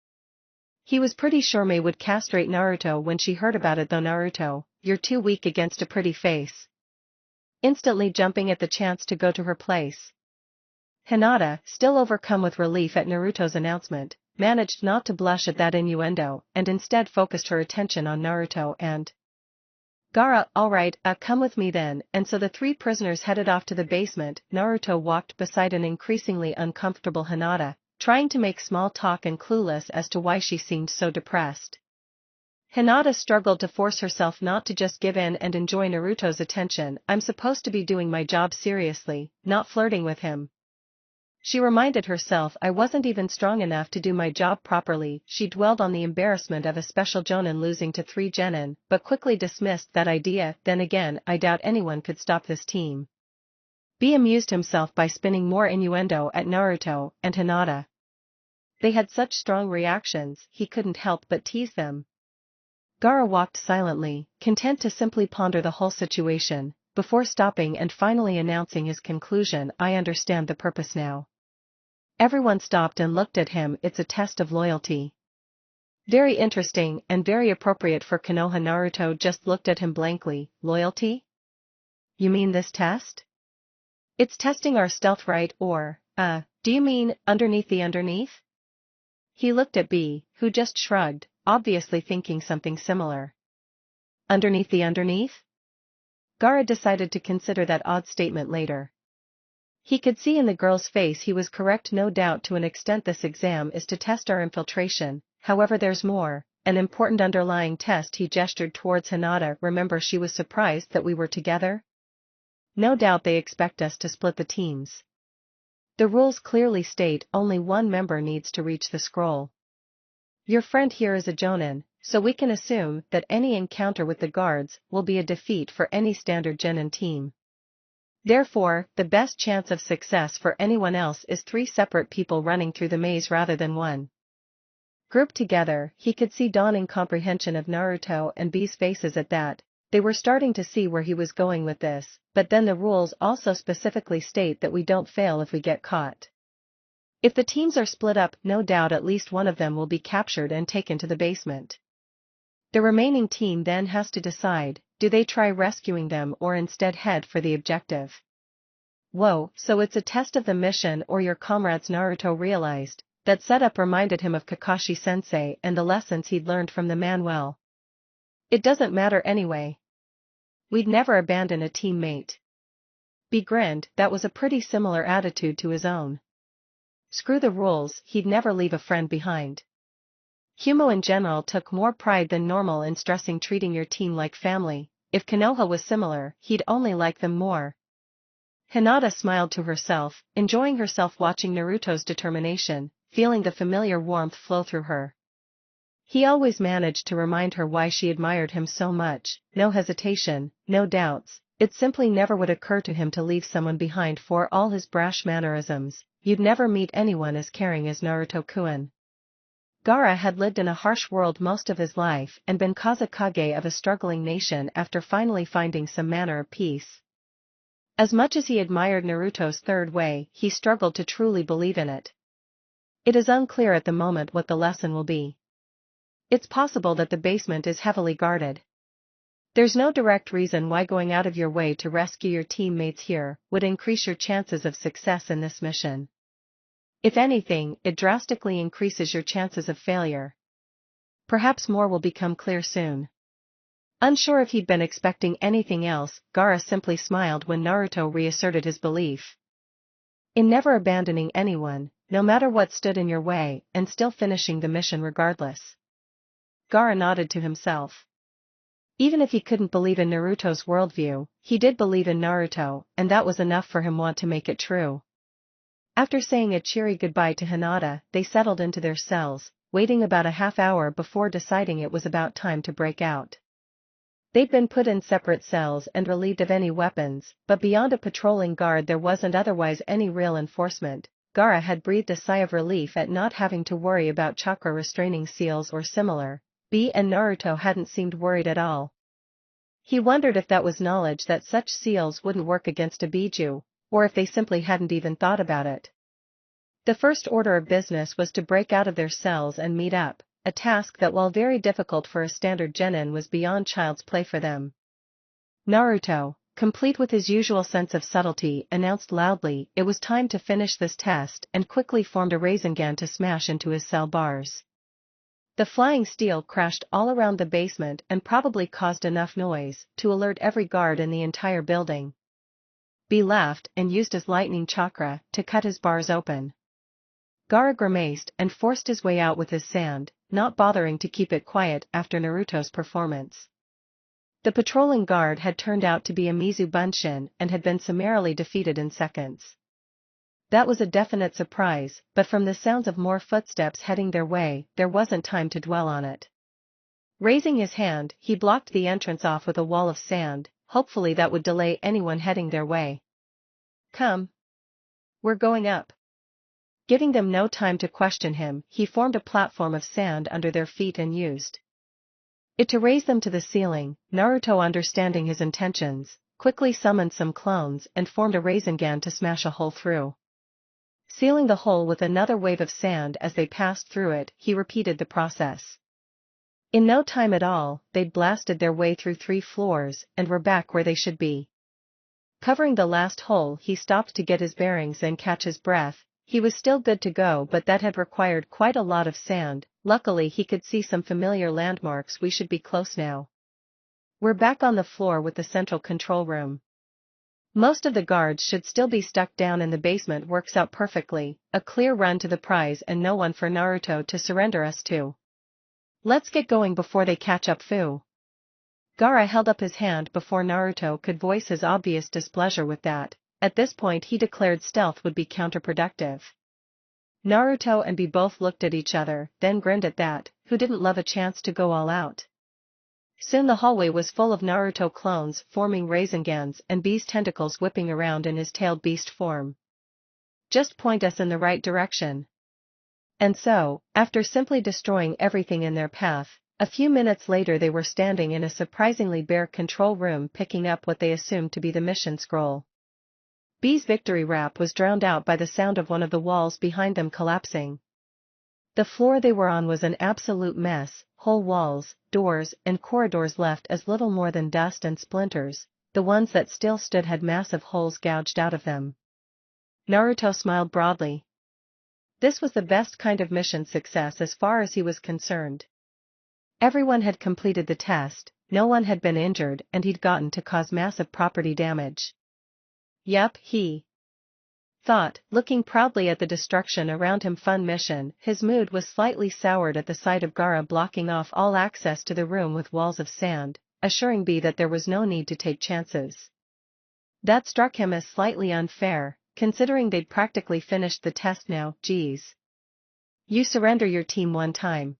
He was pretty sure May would castrate Naruto when she heard about it though. Naruto, you're too weak against a pretty face. Instantly jumping at the chance to go to her place. Hinata, still overcome with relief at Naruto's announcement, managed not to blush at that innuendo and instead focused her attention on Naruto and Gaara. Alright, come with me then, and so the three prisoners headed off to the basement. Naruto walked beside an increasingly uncomfortable Hinata, trying to make small talk and clueless as to why she seemed so depressed. Hinata struggled to force herself not to just give in and enjoy Naruto's attention. I'm supposed to be doing my job seriously, not flirting with him. She reminded herself, I wasn't even strong enough to do my job properly. She dwelled on the embarrassment of a special Jonin losing to 3 Genin, but quickly dismissed that idea. Then again, I doubt anyone could stop this team. B amused himself by spinning more innuendo at Naruto and Hinata. They had such strong reactions, he couldn't help but tease them. Gaara walked silently, content to simply ponder the whole situation, before stopping and finally announcing his conclusion. I understand the purpose now. Everyone stopped and looked at him. It's a test of loyalty. Very interesting and very appropriate for Konoha. Naruto just looked at him blankly. Loyalty? You mean this test? It's testing our stealth, right? Or, do you mean, underneath the underneath? He looked at B, who just shrugged, obviously thinking something similar. Underneath the underneath? Gaara decided to consider that odd statement later. He could see in the girl's face he was correct. No doubt to an extent this exam is to test our infiltration, however there's more, an important underlying test. He gestured towards Hinata. Remember, she was surprised that we were together? No doubt they expect us to split the teams. The rules clearly state only one member needs to reach the scroll. Your friend here is a Jonin, so we can assume that any encounter with the guards will be a defeat for any standard Genin team. Therefore, the best chance of success for anyone else is 3 separate people running through the maze rather than one. Grouped together, he could see dawning comprehension of Naruto and B's faces at that. They were starting to see where he was going with this, but then the rules also specifically state that we don't fail if we get caught. If the teams are split up, no doubt at least one of them will be captured and taken to the basement. The remaining team then has to decide, do they try rescuing them or instead head for the objective? Whoa, so it's a test of the mission or your comrades. Naruto realized, that setup reminded him of Kakashi-sensei and the lessons he'd learned from the manual. It doesn't matter anyway. We'd never abandon a teammate. B grinned, that was a pretty similar attitude to his own. Screw the rules, he'd never leave a friend behind. Humo in general took more pride than normal in stressing treating your team like family. If Konoha was similar, he'd only like them more. Hinata smiled to herself, enjoying herself watching Naruto's determination, feeling the familiar warmth flow through her. He always managed to remind her why she admired him so much. No hesitation, no doubts, it simply never would occur to him to leave someone behind. For all his brash mannerisms, you'd never meet anyone as caring as Naruto-kun. Gaara had lived in a harsh world most of his life and been Kazekage of a struggling nation after finally finding some manner of peace. As much as he admired Naruto's third way, he struggled to truly believe in it. It is unclear at the moment what the lesson will be. It's possible that the basement is heavily guarded. There's no direct reason why going out of your way to rescue your teammates here would increase your chances of success in this mission. If anything, it drastically increases your chances of failure. Perhaps more will become clear soon. Unsure if he'd been expecting anything else, Gaara simply smiled when Naruto reasserted his belief in never abandoning anyone, no matter what stood in your way, and still finishing the mission regardless. Gaara nodded to himself. Even if he couldn't believe in Naruto's worldview, he did believe in Naruto, and that was enough for him want to make it true. After saying a cheery goodbye to Hinata, they settled into their cells, waiting about a half hour before deciding it was about time to break out. They'd been put in separate cells and relieved of any weapons, but beyond a patrolling guard there wasn't otherwise any real enforcement. Gaara had breathed a sigh of relief at not having to worry about chakra restraining seals or similar. And Naruto hadn't seemed worried at all. He wondered if that was knowledge that such seals wouldn't work against a Biju, or if they simply hadn't even thought about it. The first order of business was to break out of their cells and meet up, a task that while very difficult for a standard genin was beyond child's play for them. Naruto, complete with his usual sense of subtlety, announced loudly it was time to finish this test and quickly formed a Rasengan to smash into his cell bars. The flying steel crashed all around the basement and probably caused enough noise to alert every guard in the entire building. B laughed and used his lightning chakra to cut his bars open. Gaara grimaced and forced his way out with his sand, not bothering to keep it quiet after Naruto's performance. The patrolling guard had turned out to be a Mizu Bunshin and had been summarily defeated in seconds. That was a definite surprise, but from the sounds of more footsteps heading their way, there wasn't time to dwell on it. Raising his hand, he blocked the entrance off with a wall of sand, hopefully that would delay anyone heading their way. Come. We're going up. Giving them no time to question him, he formed a platform of sand under their feet and used it to raise them to the ceiling. Naruto, understanding his intentions, quickly summoned some clones and formed a Rasengan to smash a hole through. Sealing the hole with another wave of sand as they passed through it, he repeated the process. In no time at all, they'd blasted their way through 3 floors and were back where they should be. Covering the last hole, he stopped to get his bearings and catch his breath. He was still good to go, but that had required quite a lot of sand. Luckily he could see some familiar landmarks. We should be close now. We're back on the floor with the central control room. Most of the guards should still be stuck down in the basement. Works out perfectly, a clear run to the prize and no one for Naruto to surrender us to. Let's get going before they catch up. Fu. Gaara held up his hand before Naruto could voice his obvious displeasure with that. At this point he declared stealth would be counterproductive. Naruto and B both looked at each other, then grinned at that. Who didn't love a chance to go all out? Soon the hallway was full of Naruto clones forming Rasengans and B's tentacles whipping around in his tailed beast form. Just point us in the right direction. And so, after simply destroying everything in their path, a few minutes later they were standing in a surprisingly bare control room picking up what they assumed to be the mission scroll. B's victory rap was drowned out by the sound of one of the walls behind them collapsing. The floor they were on was an absolute mess, whole walls, doors, and corridors left as little more than dust and splinters. The ones that still stood had massive holes gouged out of them. Naruto smiled broadly. This was the best kind of mission success as far as he was concerned. Everyone had completed the test, no one had been injured, and he'd gotten to cause massive property damage. Yep, he thought, looking proudly at the destruction around him. Fun mission. His mood was slightly soured at the sight of Gaara blocking off all access to the room with walls of sand, assuring B that there was no need to take chances. That struck him as slightly unfair, considering they'd practically finished the test now. Geez. You surrender your team one time.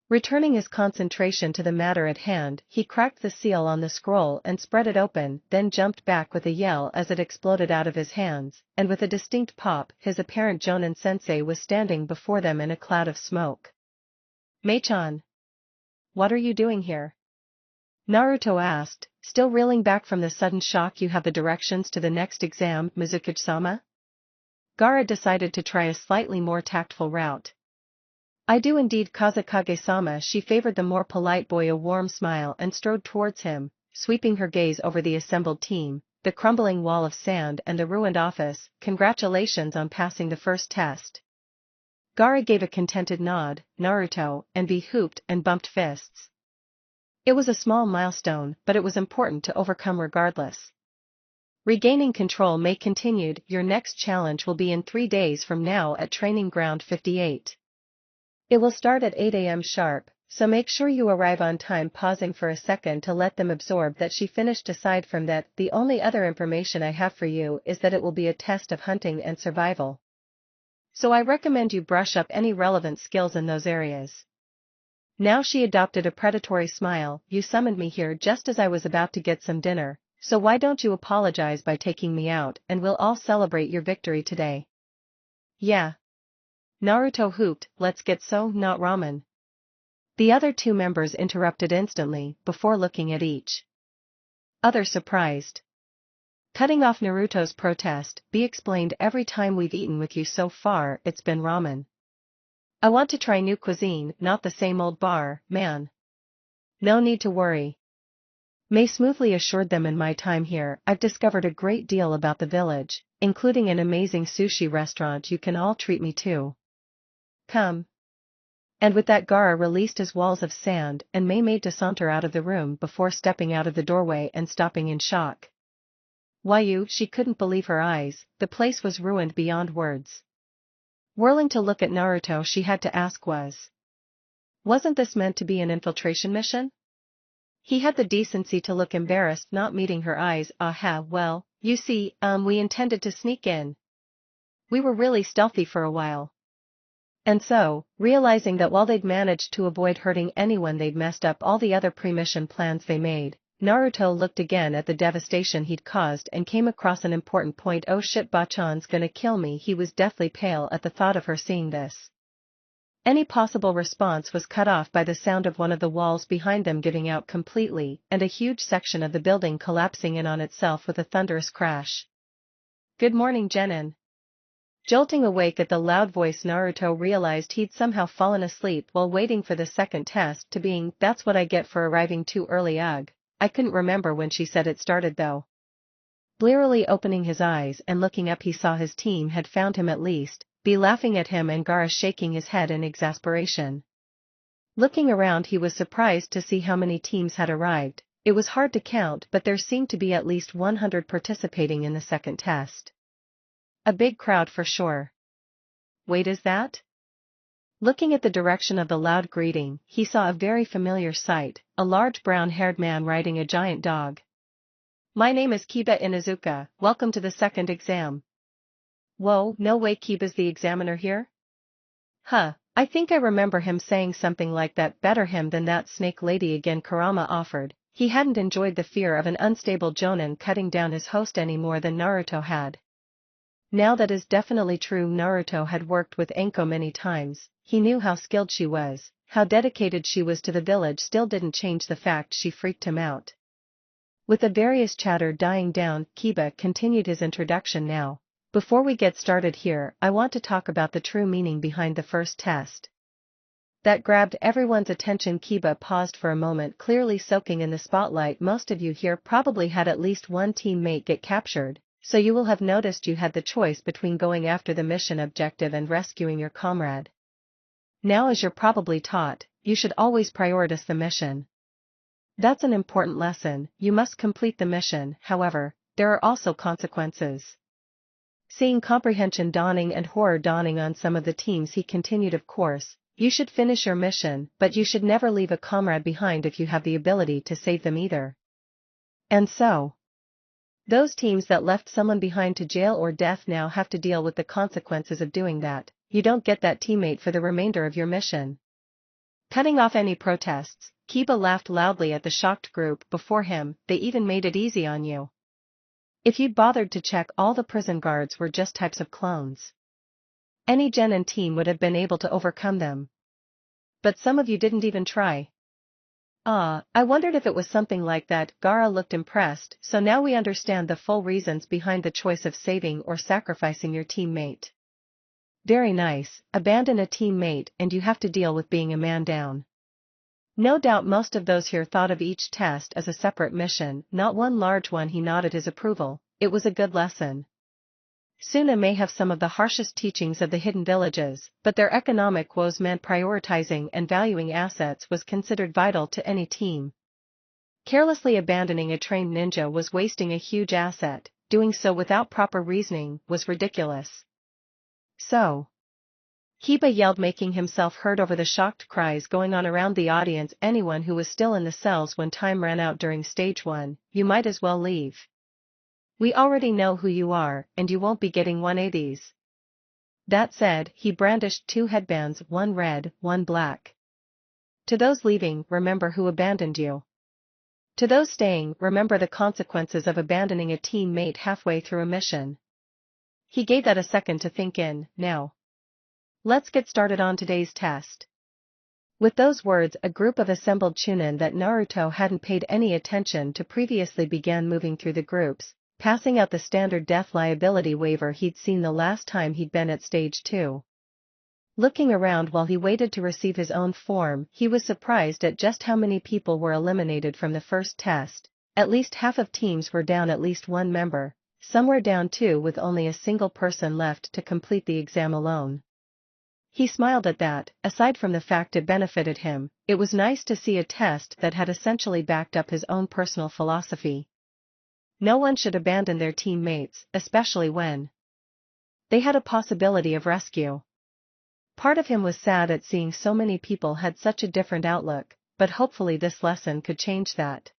Returning his concentration to the matter at hand, he cracked the seal on the scroll and spread it open, then jumped back with a yell as it exploded out of his hands, and with a distinct pop, his apparent Jonin sensei was standing before them in a cloud of smoke. Mei-chan. What are you doing here? Naruto asked, still reeling back from the sudden shock. You have the directions to the next exam, Mizuki-sama? Gaara decided to try a slightly more tactful route. I do indeed, Kazekage-sama. She favored the more polite boy a warm smile and strode towards him, sweeping her gaze over the assembled team, the crumbling wall of sand and the ruined office. Congratulations on passing the first test. Gaara gave a contented nod. Naruto, and hooped and bumped fists. It was a small milestone, but it was important to overcome regardless. Regaining control, May continued. Your next challenge will be in 3 days from now at Training Ground 58. It will start at 8 a.m. sharp, so make sure you arrive on time. Pausing for a second to let them absorb that she finished. Aside from that, the only other information I have for you is that it will be a test of hunting and survival. So I recommend you brush up any relevant skills in those areas. Now she adopted a predatory smile. You summoned me here just as I was about to get some dinner, so why don't you apologize by taking me out and we'll all celebrate your victory today? Yeah. Naruto hooped, let's get not ramen. The other 2 members interrupted instantly, before looking at each other surprised. Cutting off Naruto's protest, B explained, every time we've eaten with you so far, it's been ramen. I want to try new cuisine, not the same old bar, man. No need to worry. May smoothly assured them, in my time here, I've discovered a great deal about the village, including an amazing sushi restaurant. You can all treat me to. Come. And with that, Gaara released his walls of sand and May made to saunter out of the room before stepping out of the doorway and stopping in shock. Why, she couldn't believe her eyes, the place was ruined beyond words. Whirling to look at Naruto, she had to ask, wasn't this meant to be an infiltration mission? He had the decency to look embarrassed, not meeting her eyes. Well, you see, we intended to sneak in. We were really stealthy for a while. And so, realizing that while they'd managed to avoid hurting anyone, they'd messed up all the other pre-mission plans they made, Naruto looked again at the devastation he'd caused and came across an important point. Oh shit, Bachan's gonna kill me. He was deathly pale at the thought of her seeing this. Any possible response was cut off by the sound of one of the walls behind them giving out completely, and a huge section of the building collapsing in on itself with a thunderous crash. Good morning, Genin. Jolting awake at the loud voice, Naruto realized he'd somehow fallen asleep while waiting for the second test to being, that's what I get for arriving too early. Ugh. I couldn't remember when she said it started though. Blearily opening his eyes and looking up, he saw his team had found him, at least, be laughing at him, and Gaara shaking his head in exasperation. Looking around, he was surprised to see how many teams had arrived. It was hard to count, but there seemed to be at least 100 participating in the second test. A big crowd for sure. Wait, is that? Looking at the direction of the loud greeting, he saw a very familiar sight, a large brown-haired man riding a giant dog. My name is Kiba Inuzuka, welcome to the second exam. Whoa, no way, Kiba's the examiner here? I think I remember him saying something like that. Better him than that snake lady again, Kurama offered. He hadn't enjoyed the fear of an unstable Jonin cutting down his host any more than Naruto had. Now that is definitely true. Naruto had worked with Anko many times, he knew how skilled she was, how dedicated she was to the village. Still didn't change the fact she freaked him out. With the various chatter dying down, Kiba continued his introduction. Now, before we get started here, I want to talk about the true meaning behind the first test. That grabbed everyone's attention. Kiba paused for a moment, clearly soaking in the spotlight. Most of you here probably had at least one teammate get captured, so you will have noticed you had the choice between going after the mission objective and rescuing your comrade. Now, as you're probably taught, you should always prioritize the mission. That's an important lesson. You must complete the mission. However, there are also consequences. Seeing comprehension dawning and horror dawning on some of the teams, he continued, of course, you should finish your mission, but you should never leave a comrade behind if you have the ability to save them either. And so, those teams that left someone behind to jail or death now have to deal with the consequences of doing that. You don't get that teammate for the remainder of your mission. Cutting off any protests, Kiba laughed loudly at the shocked group before him. They even made it easy on you. If you'd bothered to check, all the prison guards were just types of clones. Any Genin team would have been able to overcome them. But some of you didn't even try. Ah, I wondered if it was something like that. Gaara looked impressed, so now we understand the full reasons behind the choice of saving or sacrificing your teammate. Very nice, abandon a teammate and you have to deal with being a man down. No doubt most of those here thought of each test as a separate mission, not one large one. He nodded his approval. It was a good lesson. Suna may have some of the harshest teachings of the hidden villages, but their economic woes meant prioritizing and valuing assets was considered vital to any team. Carelessly abandoning a trained ninja was wasting a huge asset, doing so without proper reasoning was ridiculous. So, Kiba yelled, making himself heard over the shocked cries going on around the audience. Anyone who was still in the cells when time ran out during stage 1, you might as well leave. We already know who you are, and you won't be getting one of these. That said, he brandished 2 headbands, one red, one black. To those leaving, remember who abandoned you. To those staying, remember the consequences of abandoning a teammate halfway through a mission. He gave that a second to think in. Now, let's get started on today's test. With those words, a group of assembled Chunin that Naruto hadn't paid any attention to previously began moving through the groups, passing out the standard death liability waiver he'd seen the last time he'd been at stage 2. Looking around while he waited to receive his own form, he was surprised at just how many people were eliminated from the first test. At least half of teams were down at least one member, some were down 2 with only a single person left to complete the exam alone. He smiled at that. Aside from the fact it benefited him, it was nice to see a test that had essentially backed up his own personal philosophy. No one should abandon their teammates, especially when they had a possibility of rescue. Part of him was sad at seeing so many people had such a different outlook, but hopefully this lesson could change that.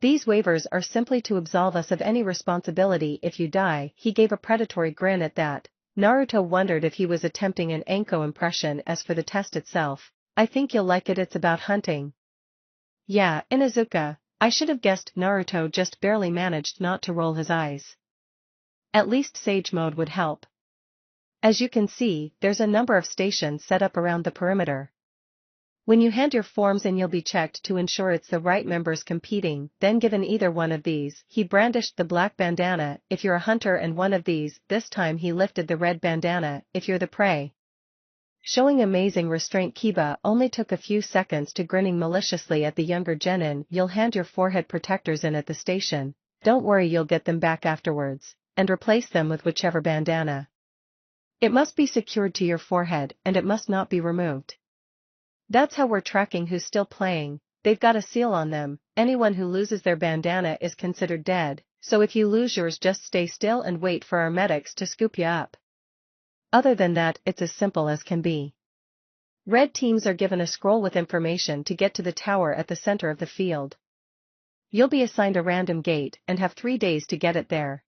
These waivers are simply to absolve us of any responsibility if you die. He gave a predatory grin at that. Naruto wondered if he was attempting an Anko impression. As for the test itself, I think you'll like it. It's about hunting. Yeah, Inuzuka, I should have guessed. Naruto just barely managed not to roll his eyes. At least Sage Mode would help. As you can see, there's a number of stations set up around the perimeter. When you hand your forms in, you'll be checked to ensure it's the right members competing, then given either one of these. He brandished the black bandana, if you're a hunter, and one of these. This time he lifted the red bandana, if you're the prey. Showing amazing restraint, Kiba only took a few seconds to grinning maliciously at the younger Genin. You'll hand your forehead protectors in at the station. Don't worry, you'll get them back afterwards, and replace them with whichever bandana. It must be secured to your forehead, and it must not be removed. That's how we're tracking who's still playing. They've got a seal on them. Anyone who loses their bandana is considered dead, so if you lose yours, just stay still and wait for our medics to scoop you up. Other than that, it's as simple as can be. Red teams are given a scroll with information to get to the tower at the center of the field. You'll be assigned a random gate and have 3 days to get it there.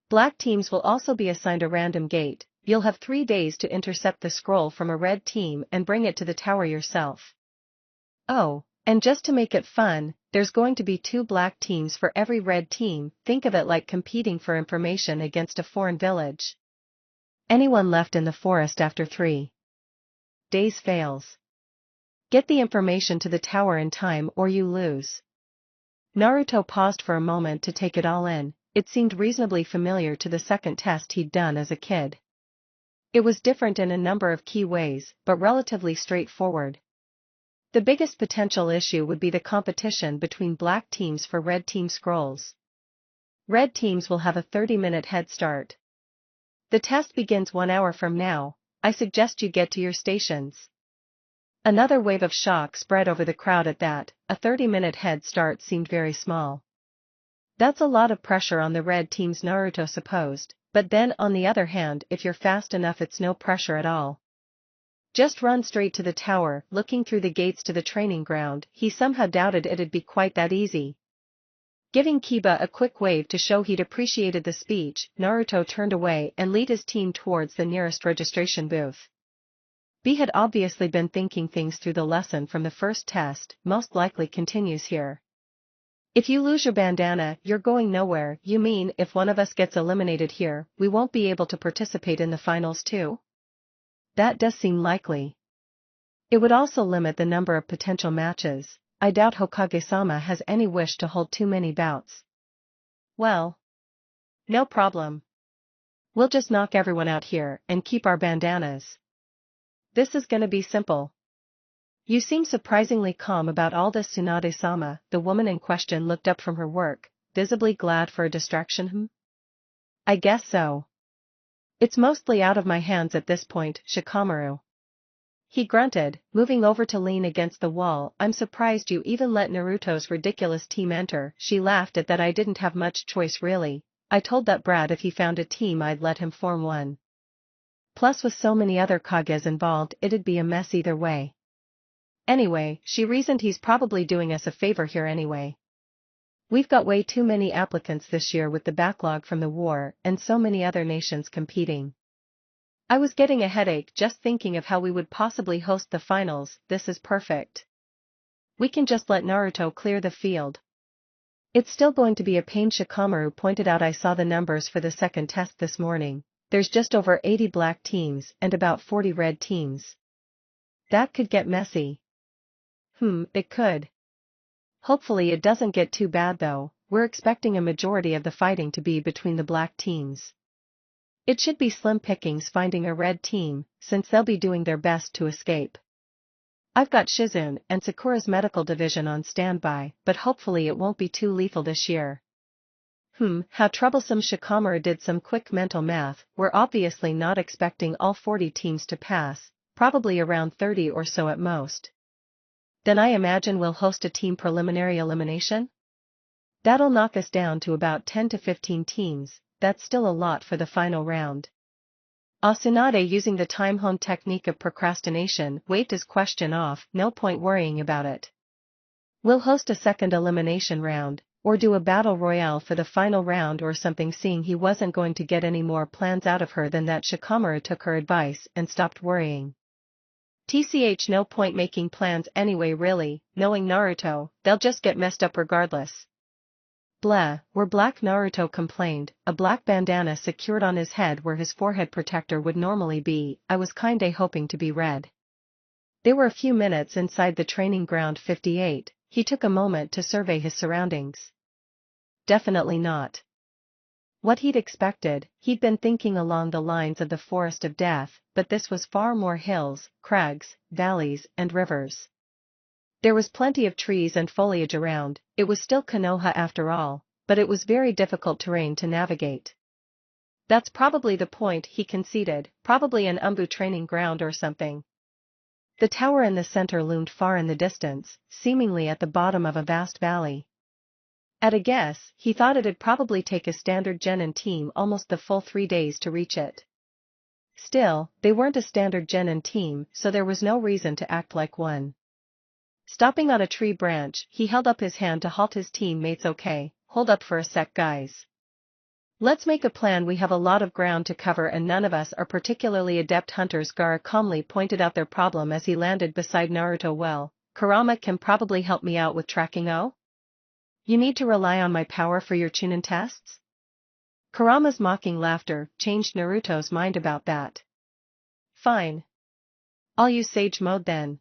Black teams will also be assigned a random gate. You'll have 3 days to intercept the scroll from a red team and bring it to the tower yourself. Oh, and just to make it fun, there's going to be 2 black teams for every red team. Think of it like competing for information against a foreign village. Anyone left in the forest after 3 days fails. Get the information to the tower in time or you lose. Naruto paused for a moment to take it all in. It seemed reasonably familiar to the second test he'd done as a kid. It was different in a number of key ways, but relatively straightforward. The biggest potential issue would be the competition between black teams for red team scrolls. Red teams will have a 30-minute head start. The test begins 1 hour from now. I suggest you get to your stations. Another wave of shock spread over the crowd at that. A 30-minute head start seemed very small. That's a lot of pressure on the red teams, Naruto supposed, but then on the other hand, if you're fast enough, it's no pressure at all. Just run straight to the tower. Looking through the gates to the training ground, he somehow doubted it'd be quite that easy. Giving Kiba a quick wave to show he'd appreciated the speech, Naruto turned away and led his team towards the nearest registration booth. B had obviously been thinking things through. The lesson from the first test most likely continues here. If you lose your bandana, you're going nowhere. You mean if one of us gets eliminated here, we won't be able to participate in the finals too? That does seem likely. It would also limit the number of potential matches. I doubt Hokage-sama has any wish to hold too many bouts. Well, no problem. We'll just knock everyone out here and keep our bandanas. This is gonna be simple. You seem surprisingly calm about all this, Tsunade-sama. The woman in question looked up from her work, visibly glad for a distraction. I guess so. It's mostly out of my hands at this point, Shikamaru. He grunted, moving over to lean against the wall. I'm surprised you even let Naruto's ridiculous team enter. She laughed at that. I didn't have much choice really. I told that brat if he found a team I'd let him form one. Plus with so many other Kages involved it'd be a mess either way. Anyway, she reasoned, he's probably doing us a favor here anyway. We've got way too many applicants this year with the backlog from the war and so many other nations competing. I was getting a headache just thinking of how we would possibly host the finals. This is perfect. We can just let Naruto clear the field. It's still going to be a pain, Shikamaru pointed out. I saw the numbers for the second test this morning. There's just over 80 black teams and about 40 red teams. That could get messy. It could. Hopefully it doesn't get too bad though. We're expecting a majority of the fighting to be between the black teams. It should be slim pickings finding a red team, since they'll be doing their best to escape. I've got Shizune and Sakura's medical division on standby, but hopefully it won't be too lethal this year. How troublesome. Shikamaru did some quick mental math. We're obviously not expecting all 40 teams to pass, probably around 30 or so at most. Then I imagine we'll host a team preliminary elimination? That'll knock us down to about 10 to 15 teams. That's still a lot for the final round. Tsunade, using the time-honed technique of procrastination, waved his question off. No point worrying about it. We'll host a second elimination round, or do a battle royale for the final round or something. Seeing he wasn't going to get any more plans out of her than that, Shikamaru took her advice and stopped worrying. TCH, no point making plans anyway really, knowing Naruto, they'll just get messed up regardless. Blah, we're black, Naruto complained, a black bandana secured on his head where his forehead protector would normally be. I was kinda hoping to be red. They were a few minutes inside the training ground 58, he took a moment to survey his surroundings. Definitely not what he'd expected. He'd been thinking along the lines of the forest of death, but this was far more hills, crags, valleys, and rivers. There was plenty of trees and foliage around. It was still Konoha after all, but it was very difficult terrain to navigate. That's probably the point, he conceded, probably an Umbu training ground or something. The tower in the center loomed far in the distance, seemingly at the bottom of a vast valley. At a guess, he thought it'd probably take a standard Genin team almost the full 3 days to reach it. Still, they weren't a standard Genin team, so there was no reason to act like one. Stopping on a tree branch, he held up his hand to halt his teammates. Okay, hold up for a sec guys. Let's make a plan. We have a lot of ground to cover and none of us are particularly adept hunters. Gaara calmly pointed out their problem as he landed beside Naruto. Well, Kurama can probably help me out with tracking. Oh? You need to rely on my power for your Chunin tests? Kurama's mocking laughter changed Naruto's mind about that. Fine. I'll use Sage Mode then.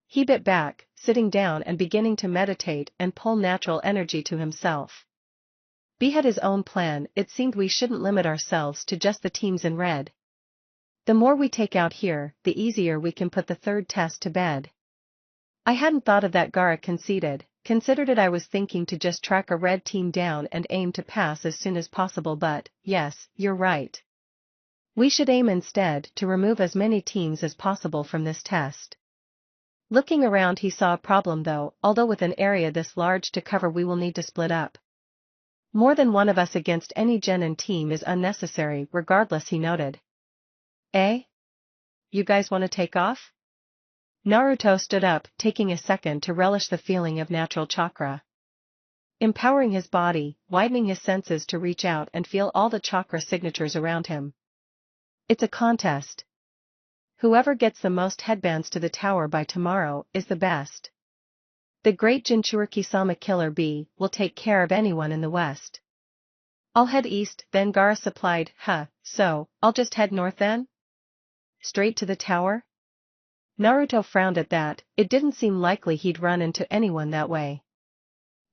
He bit back, sitting down and beginning to meditate and pull natural energy to himself. B had his own plan. It seemed we shouldn't limit ourselves to just the teams in red. The more we take out here, the easier we can put the third test to bed. I hadn't thought of that, Gaara conceded. Considered it. I was thinking to just track a red team down and aim to pass as soon as possible, but, yes, you're right. We should aim instead to remove as many teams as possible from this test. Looking around, he saw a problem though. Although with an area this large to cover, we will need to split up. More than one of us against any Genin team is unnecessary, regardless, he noted. Eh? You guys want to take off? Naruto stood up, taking a second to relish the feeling of natural chakra. Empowering his body, widening his senses to reach out and feel all the chakra signatures around him. It's a contest. Whoever gets the most headbands to the tower by tomorrow is the best. The great Jinchuriki-sama Killer Bee will take care of anyone in the west. I'll head east, then Gaara supplied. So, I'll just head north then? Straight to the tower? Naruto frowned at that. It didn't seem likely he'd run into anyone that way.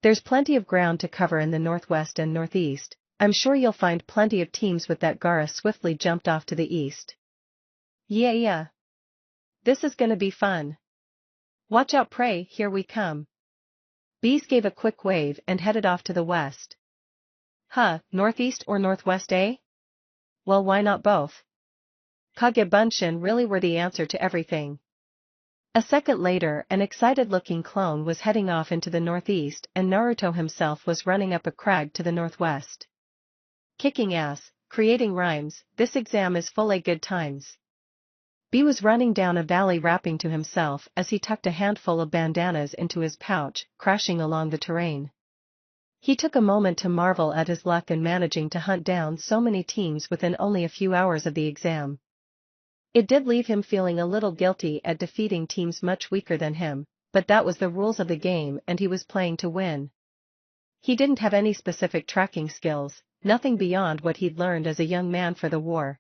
There's plenty of ground to cover in the northwest and northeast. I'm sure you'll find plenty of teams with that. Gaara swiftly jumped off to the east. Yeah. This is gonna be fun. Watch out, Prey, here we come. Beast gave a quick wave and headed off to the west. Northeast or northwest, eh? Well, why not both? Kage Bunshin really were the answer to everything. A second later, an excited-looking clone was heading off into the northeast and Naruto himself was running up a crag to the northwest. Kicking ass, creating rhymes, this exam is full of good times. B was running down a valley rapping to himself as he tucked a handful of bandanas into his pouch, crashing along the terrain. He took a moment to marvel at his luck in managing to hunt down so many teams within only a few hours of the exam. It did leave him feeling a little guilty at defeating teams much weaker than him, but that was the rules of the game and he was playing to win. He didn't have any specific tracking skills, nothing beyond what he'd learned as a young man for the war.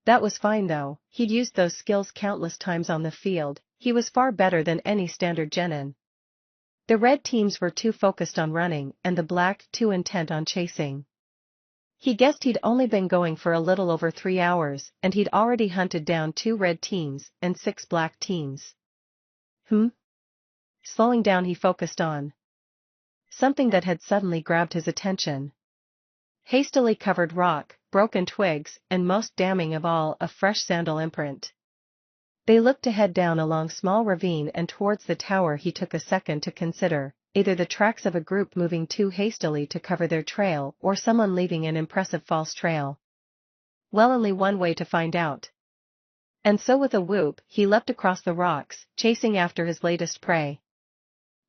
That was fine though, he'd used those skills countless times on the field. He was far better than any standard genin. The red teams were too focused on running and the black too intent on chasing. He guessed he'd only been going for a little over 3 hours and he'd already hunted down 2 red teams and 6 black teams. Slowing down, he focused on something that had suddenly grabbed his attention. Hastily covered rock, broken twigs, and most damning of all, a fresh sandal imprint. They looked to head down a long small ravine and towards the tower. He took a second to consider, either the tracks of a group moving too hastily to cover their trail or someone leaving an impressive false trail. Well, only one way to find out. And so with a whoop, he leapt across the rocks, chasing after his latest prey.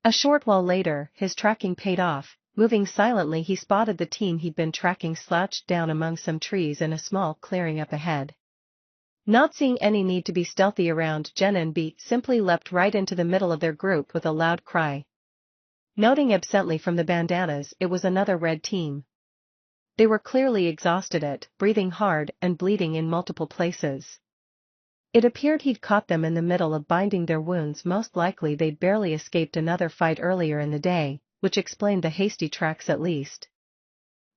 A short while later, his tracking paid off. Moving silently, he spotted the team he'd been tracking slouched down among some trees in a small clearing up ahead. Not seeing any need to be stealthy around Genin, B simply leapt right into the middle of their group with a loud cry. Noting absently from the bandanas, it was another red team. They were clearly exhausted, breathing hard and bleeding in multiple places. It appeared he'd caught them in the middle of binding their wounds. Most likely they'd barely escaped another fight earlier in the day, which explained the hasty tracks at least.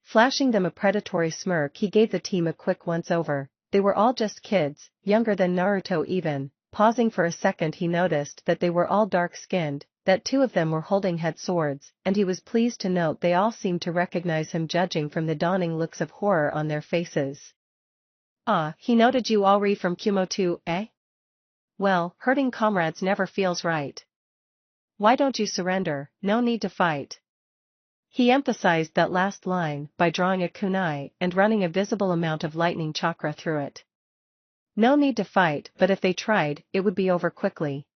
Flashing them a predatory smirk, he gave the team a quick once-over. They were all just kids, younger than Naruto even. Pausing for a second, he noticed that they were all dark-skinned, that 2 of them were holding head swords, and he was pleased to note they all seemed to recognize him judging from the dawning looks of horror on their faces. He noted, you all re from Kumo too, eh? Well, hurting comrades never feels right. Why don't you surrender? No need to fight. He emphasized that last line by drawing a kunai and running a visible amount of lightning chakra through it. No need to fight, but if they tried, it would be over quickly.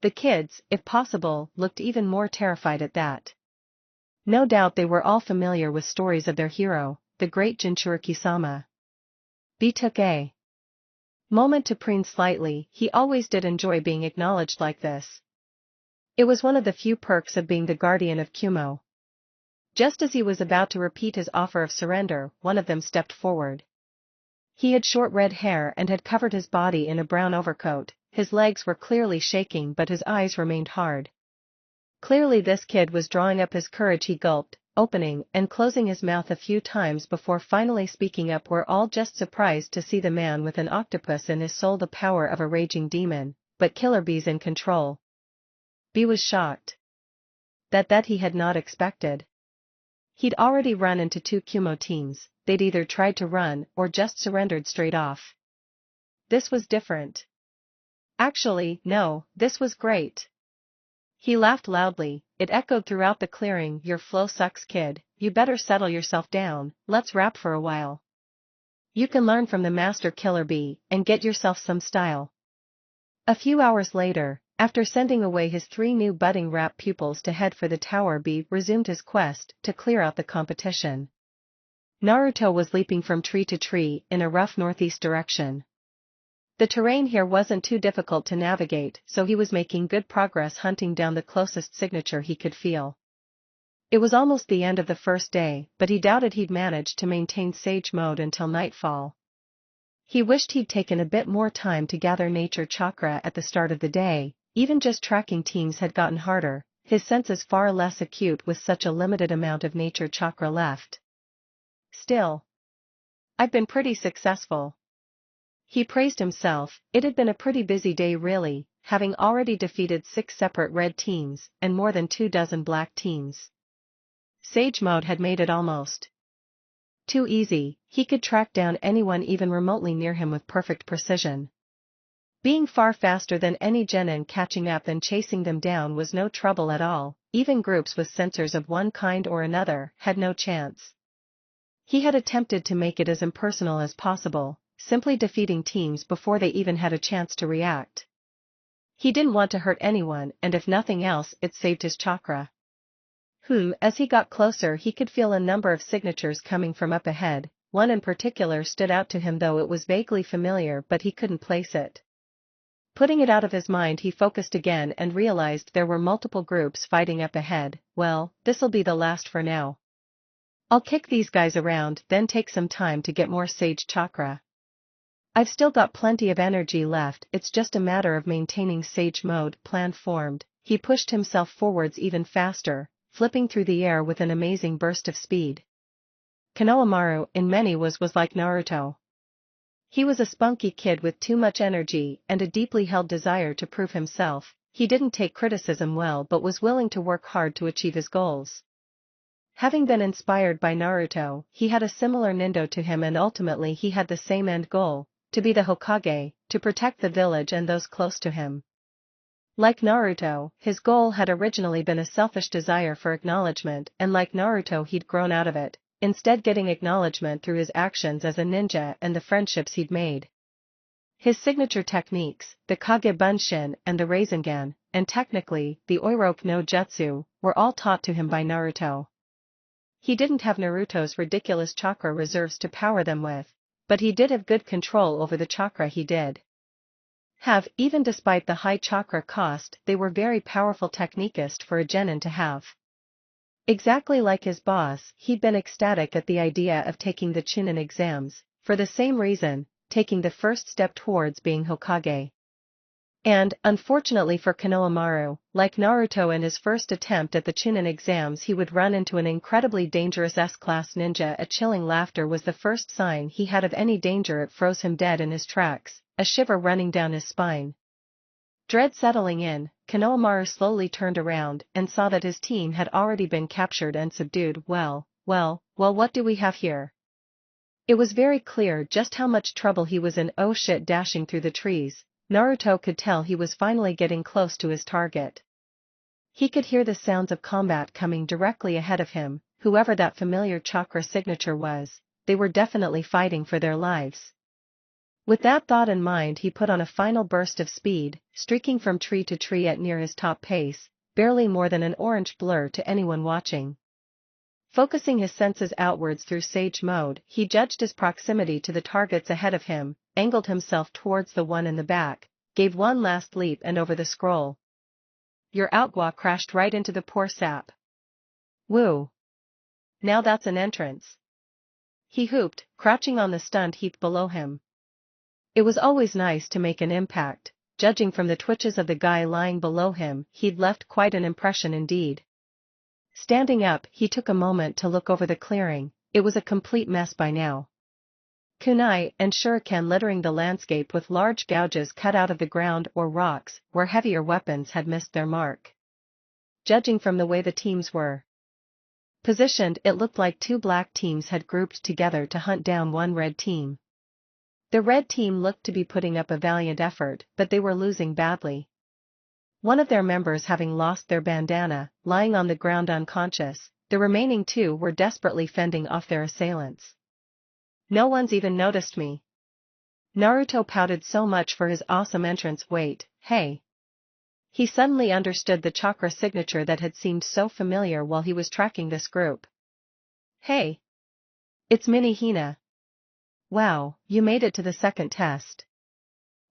The kids, if possible, looked even more terrified at that. No doubt they were all familiar with stories of their hero, the great Jinchuriki-sama. B took a moment to preen slightly. He always did enjoy being acknowledged like this. It was one of the few perks of being the guardian of Kumo. Just as he was about to repeat his offer of surrender, one of them stepped forward. He had short red hair and had covered his body in a brown overcoat. His legs were clearly shaking, but his eyes remained hard. Clearly this kid was drawing up his courage. He gulped, opening and closing his mouth a few times before finally speaking up. We're all just surprised to see the man with an octopus in his soul, the power of a raging demon, but Killer Bee's in control. B was shocked. That he had not expected. He'd already run into 2 Kumo teams. They'd either tried to run or just surrendered straight off. This was different. Actually, no, this was great. He laughed loudly. It echoed throughout the clearing. Your flow sucks, kid. You better settle yourself down. Let's rap for a while. You can learn from the master Killer Bee and get yourself some style. A few hours later, after sending away his 3 new budding rap pupils to head for the tower, B resumed his quest to clear out the competition. Naruto was leaping from tree to tree in a rough northeast direction. The terrain here wasn't too difficult to navigate, so he was making good progress hunting down the closest signature he could feel. It was almost the end of the first day, but he doubted he'd manage to maintain sage mode until nightfall. He wished he'd taken a bit more time to gather nature chakra at the start of the day, even just tracking teams had gotten harder, his senses far less acute with such a limited amount of nature chakra left. Still, I've been pretty successful. He praised himself. It had been a pretty busy day really, having already defeated 6 separate red teams and more than 24 black teams. Sage mode had made it almost too easy. He could track down anyone even remotely near him with perfect precision. Being far faster than any Genin, catching up and chasing them down was no trouble at all. Even groups with sensors of one kind or another had no chance. He had attempted to make it as impersonal as possible, simply defeating teams before they even had a chance to react. He didn't want to hurt anyone, and if nothing else, it saved his chakra. As he got closer he could feel a number of signatures coming from up ahead. One in particular stood out to him, though it was vaguely familiar, but he couldn't place it. Putting it out of his mind, he focused again and realized there were multiple groups fighting up ahead. Well, this'll be the last for now. I'll kick these guys around, then take some time to get more sage chakra. I've still got plenty of energy left, it's just a matter of maintaining sage mode. Plan formed, he pushed himself forwards even faster, flipping through the air with an amazing burst of speed. Konohamaru, in many ways, was like Naruto. He was a spunky kid with too much energy and a deeply held desire to prove himself. He didn't take criticism well but was willing to work hard to achieve his goals. Having been inspired by Naruto, he had a similar nindo to him, and ultimately he had the same end goal, to be the Hokage, to protect the village and those close to him. Like Naruto, his goal had originally been a selfish desire for acknowledgement, and like Naruto he'd grown out of it, instead getting acknowledgement through his actions as a ninja and the friendships he'd made. His signature techniques, the Kage Bunshin and the Rasengan, and technically, the Oiroku no Jutsu, were all taught to him by Naruto. He didn't have Naruto's ridiculous chakra reserves to power them with, but he did have good control over the chakra he did have. Even despite the high chakra cost, they were very powerful technicist for a genin to have. Exactly like his boss, he'd been ecstatic at the idea of taking the Chunin exams, for the same reason, taking the first step towards being Hokage. And, unfortunately for Konohamaru, like Naruto in his first attempt at the Chunin exams, he would run into an incredibly dangerous S-class ninja. A chilling laughter was the first sign he had of any danger. It froze him dead in his tracks, a shiver running down his spine. Dread settling in, Konohamaru slowly turned around and saw that his team had already been captured and subdued. Well, what do we have here? It was very clear just how much trouble he was in. Oh shit! Dashing through the trees, Naruto could tell he was finally getting close to his target. He could hear the sounds of combat coming directly ahead of him. Whoever that familiar chakra signature was, they were definitely fighting for their lives. With that thought in mind, he put on a final burst of speed, streaking from tree to tree at near his top pace, barely more than an orange blur to anyone watching. Focusing his senses outwards through sage mode, he judged his proximity to the targets ahead of him, angled himself towards the one in the back, gave one last leap and over the scroll. Your outgwa crashed right into the poor sap. Woo! Now that's an entrance! He whooped, crouching on the stunned heap below him. It was always nice to make an impact. Judging from the twitches of the guy lying below him, he'd left quite an impression indeed. Standing up, he took a moment to look over the clearing. It was a complete mess by now. Kunai and shuriken littering the landscape, with large gouges cut out of the ground or rocks where heavier weapons had missed their mark. Judging from the way the teams were positioned, it looked like 2 black teams had grouped together to hunt down one red team. The red team looked to be putting up a valiant effort, but they were losing badly. One of their members having lost their bandana, lying on the ground unconscious, the remaining 2 were desperately fending off their assailants. No one's even noticed me. Naruto pouted so much for his awesome entrance. Wait, hey. He suddenly understood the chakra signature that had seemed so familiar while he was tracking this group. Hey! It's Mini Hina. Wow, you made it to the second test.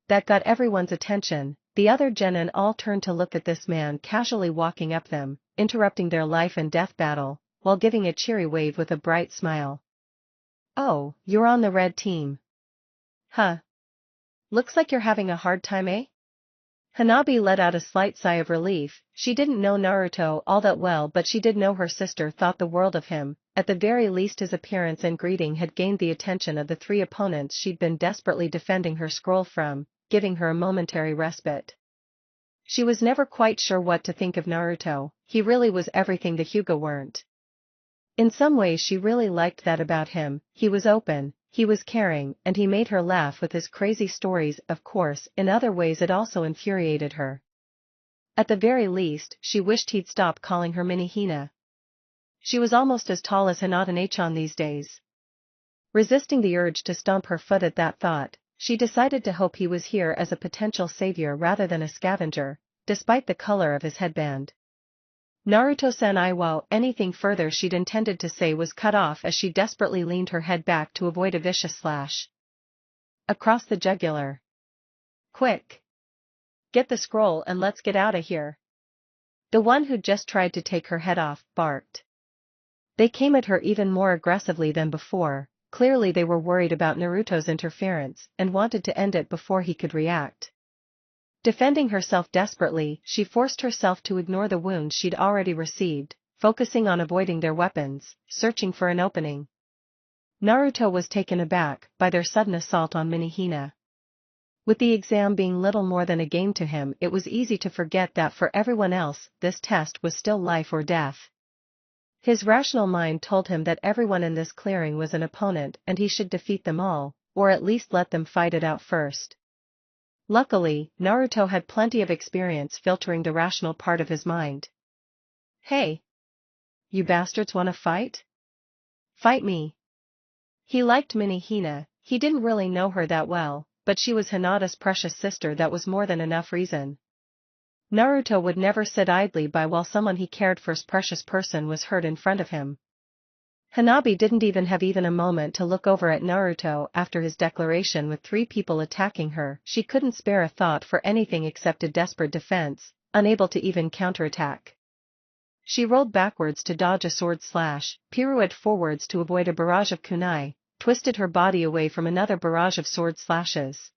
That got everyone's attention. The other genin all turned to look at this man casually walking up them, interrupting their life and death battle, while giving a cheery wave with a bright smile. Oh, you're on the red team. Huh. Looks like you're having a hard time, eh? Hanabi let out a slight sigh of relief. She didn't know Naruto all that well, but she did know her sister thought the world of him. At the very least his appearance and greeting had gained the attention of the three opponents she'd been desperately defending her scroll from, giving her a momentary respite. She was never quite sure what to think of Naruto. He really was everything the Hyuga weren't. In some ways she really liked that about him. He was open, he was caring, and he made her laugh with his crazy stories. Of course, in other ways it also infuriated her. At the very least, she wished he'd stop calling her Mini Hina. She was almost as tall as Hinata-chan these days. Resisting the urge to stomp her foot at that thought, she decided to hope he was here as a potential savior rather than a scavenger, despite the color of his headband. Naruto-san. Anything further she'd intended to say was cut off as she desperately leaned her head back to avoid a vicious slash across the jugular. Quick! Get the scroll and let's get out of here. The one who'd just tried to take her head off barked. They came at her even more aggressively than before. Clearly they were worried about Naruto's interference and wanted to end it before he could react. Defending herself desperately, she forced herself to ignore the wounds she'd already received, focusing on avoiding their weapons, searching for an opening. Naruto was taken aback by their sudden assault on Mini Hina. With the exam being little more than a game to him, it was easy to forget that for everyone else, this test was still life or death. His rational mind told him that everyone in this clearing was an opponent and he should defeat them all, or at least let them fight it out first. Luckily, Naruto had plenty of experience filtering the rational part of his mind. Hey! You bastards wanna fight? Fight me! He liked Mini Hina. He didn't really know her that well, but she was Hinata's precious sister. That was more than enough reason. Naruto would never sit idly by while someone he cared for's precious person was hurt in front of him. Hanabi didn't even have a moment to look over at Naruto after his declaration. With three people attacking her, she couldn't spare a thought for anything except a desperate defense, unable to even counterattack. She rolled backwards to dodge a sword slash, pirouetted forwards to avoid a barrage of kunai, twisted her body away from another barrage of sword slashes.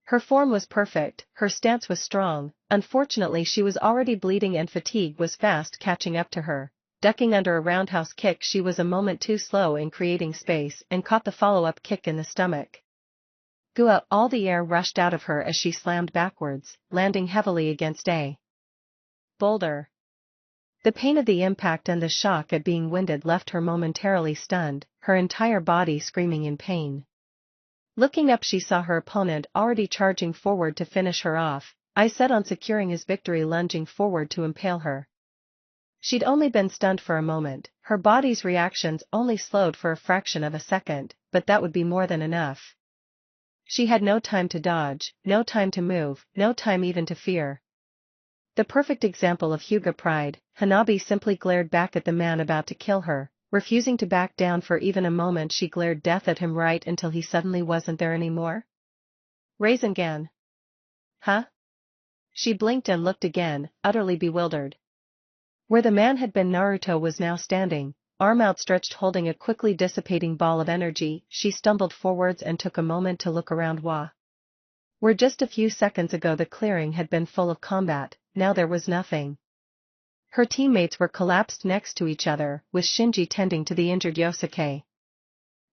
Her form was perfect, her stance was strong. Unfortunately she was already bleeding and fatigue was fast catching up to her. Ducking under a roundhouse kick, she was a moment too slow in creating space and caught the follow-up kick in the stomach. Gua! All the air rushed out of her as she slammed backwards, landing heavily against a boulder. The pain of the impact and the shock at being winded left her momentarily stunned, her entire body screaming in pain. Looking up, she saw her opponent already charging forward to finish her off, eyes set on securing his victory, lunging forward to impale her. She'd only been stunned for a moment, her body's reactions only slowed for a fraction of a second, but that would be more than enough. She had no time to dodge, no time to move, no time even to fear. The perfect example of Hyuga pride, Hanabi simply glared back at the man about to kill her, refusing to back down for even a moment. She glared death at him right until he suddenly wasn't there anymore. Rasengan. Huh? She blinked and looked again, utterly bewildered. Where the man had been, Naruto was now standing, arm outstretched holding a quickly dissipating ball of energy. She stumbled forwards and took a moment to look around. Where just a few seconds ago the clearing had been full of combat, now there was nothing. Her teammates were collapsed next to each other, with Shinji tending to the injured Yosuke.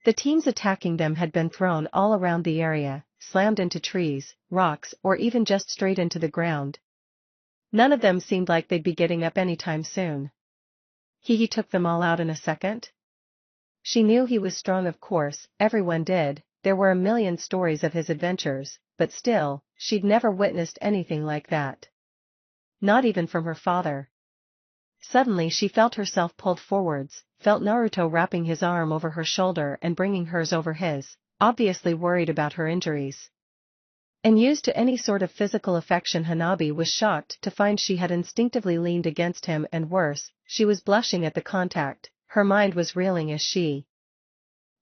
The teams attacking them had been thrown all around the area, slammed into trees, rocks, or even just straight into the ground. None of them seemed like they'd be getting up anytime soon. He took them all out in a second? She knew he was strong, of course, everyone did, there were a million stories of his adventures, but still, she'd never witnessed anything like that. Not even from her father. Suddenly she felt herself pulled forwards, felt Naruto wrapping his arm over her shoulder and bringing hers over his, obviously worried about her injuries. And used to any sort of physical affection. Hanabi was shocked to find she had instinctively leaned against him, and worse, she was blushing at the contact. Her mind was reeling as she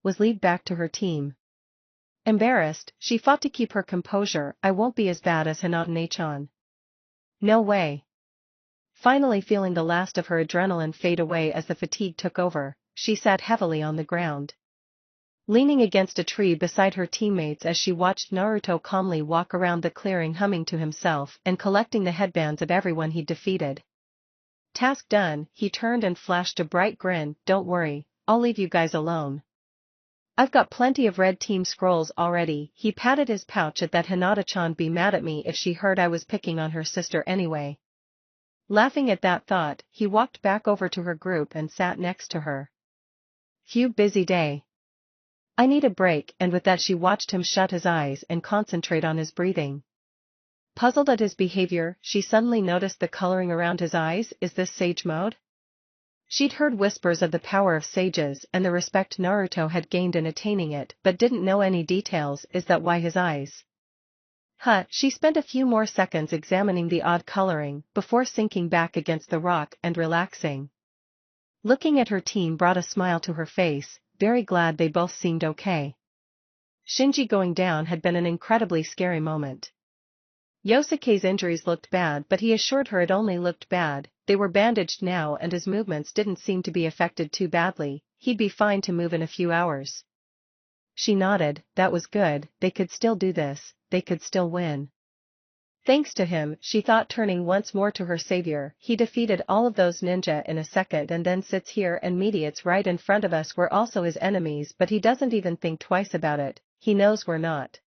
was led back to her team. Embarrassed, she fought to keep her composure. I won't be as bad as Hinata-chan. No way. Finally feeling the last of her adrenaline fade away as the fatigue took over, she sat heavily on the ground. leaning against a tree beside her teammates as she watched Naruto calmly walk around the clearing humming to himself and collecting the headbands of everyone he'd defeated. Task done, he turned and flashed a bright grin. Don't worry, I'll leave you guys alone. I've got plenty of red team scrolls already. He patted his pouch at that. Hinata-chan be mad at me if she heard I was picking on her sister anyway. Laughing at that thought, he walked back over to her group and sat next to her. Phew, busy day. I need a break, and with that she watched him shut his eyes and concentrate on his breathing. Puzzled at his behavior, she suddenly noticed the coloring around his eyes. Is this sage mode? She'd heard whispers of the power of sages and the respect Naruto had gained in attaining it, but didn't know any details. Is that why his eyes? She spent a few more seconds examining the odd coloring, before sinking back against the rock and relaxing. Looking at her team brought a smile to her face, very glad they both seemed okay. Shinji going down had been an incredibly scary moment. Yosuke's injuries looked bad, but he assured her it only looked bad. They were bandaged now and his movements didn't seem to be affected too badly. He'd be fine to move in a few hours. She nodded. That was good. They could still do this, they could still win. Thanks to him, she thought, turning once more to her savior. He defeated all of those ninja in a second and then sits here and mediates right in front of us. We're also his enemies, but he doesn't even think twice about it. He knows we're not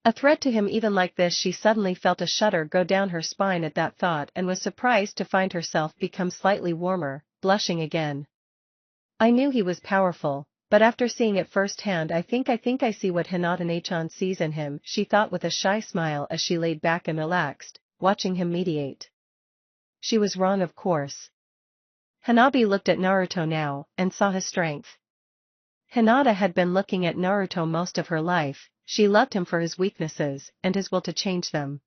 a threat to him. Even like this, she suddenly felt a shudder go down her spine at that thought and was surprised to find herself become slightly warmer, blushing again. I knew he was powerful, but after seeing it firsthand I think I see what Hinata-chan sees in him, she thought with a shy smile as she laid back and relaxed, watching him mediate. She was wrong, of course. Hanabi looked at Naruto now, and saw his strength. Hinata had been looking at Naruto most of her life. She loved him for his weaknesses, and his will to change them.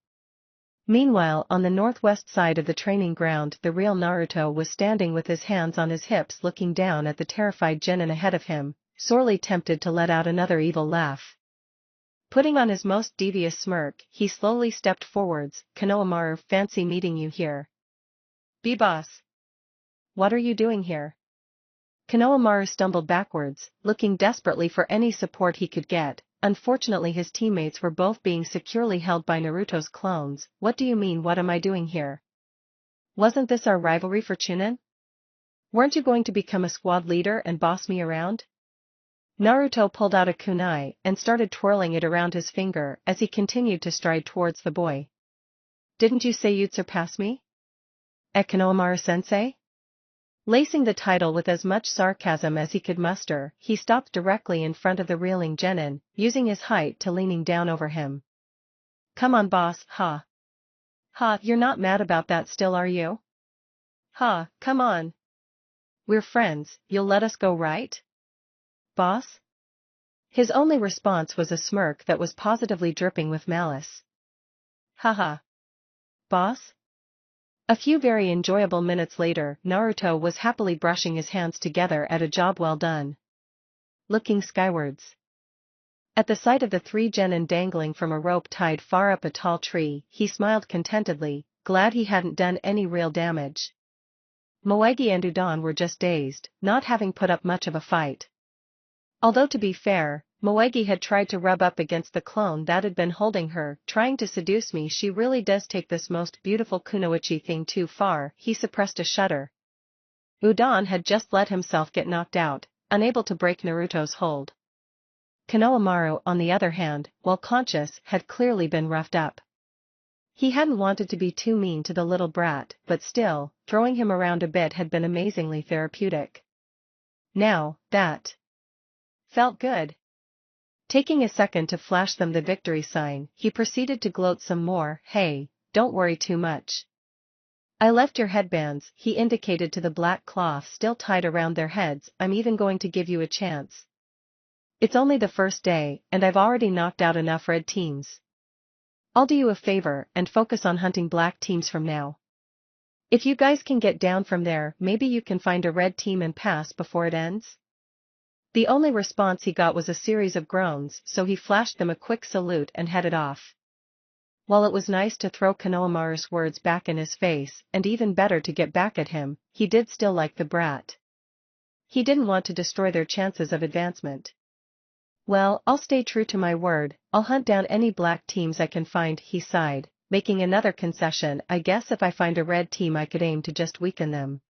Meanwhile, on the northwest side of the training ground, the real Naruto was standing with his hands on his hips looking down at the terrified Genin ahead of him, sorely tempted to let out another evil laugh. Putting on his most devious smirk, he slowly stepped forwards. Konohamaru, fancy meeting you here. B-boss. What are you doing here? Konohamaru stumbled backwards, looking desperately for any support he could get. Unfortunately his teammates were both being securely held by Naruto's clones. What do you mean, what am I doing here? Wasn't this our rivalry for Chunin? Weren't you going to become a squad leader and boss me around? Naruto pulled out a kunai and started twirling it around his finger as he continued to stride towards the boy. Didn't you say you'd surpass me? Konohamaru-sensei? Lacing the title with as much sarcasm as he could muster, he stopped directly in front of the reeling Genin, using his height to leaning down over him. Come on, boss, ha. Ha, you're not mad about that still, are you? Ha, come on. We're friends, you'll let us go, right? Boss? His only response was a smirk that was positively dripping with malice. Haha. Boss? A few very enjoyable minutes later, Naruto was happily brushing his hands together at a job well done. Looking skywards. At the sight of the three genin dangling from a rope tied far up a tall tree, he smiled contentedly, glad he hadn't done any real damage. Moegi and Udon were just dazed, not having put up much of a fight. Although to be fair, Moegi had tried to rub up against the clone that had been holding her, trying to seduce me. She really does take this most beautiful kunoichi thing too far. He suppressed a shudder. Udon had just let himself get knocked out, unable to break Naruto's hold. Konohamaru, on the other hand, while conscious, had clearly been roughed up. He hadn't wanted to be too mean to the little brat, but still, throwing him around a bit had been amazingly therapeutic. Now, that felt good. Taking a second to flash them the victory sign, he proceeded to gloat some more. Hey, don't worry too much. I left your headbands, he indicated to the black cloth still tied around their heads. I'm even going to give you a chance. It's only the first day, and I've already knocked out enough red teams. I'll do you a favor and focus on hunting black teams from now. If you guys can get down from there, maybe you can find a red team and pass before it ends? The only response he got was a series of groans, so he flashed them a quick salute and headed off. While it was nice to throw Konohamaru's words back in his face, and even better to get back at him, he did still like the brat. He didn't want to destroy their chances of advancement. Well, I'll stay true to my word, I'll hunt down any black teams I can find, he sighed, making another concession. I guess if I find a red team I could aim to just weaken them.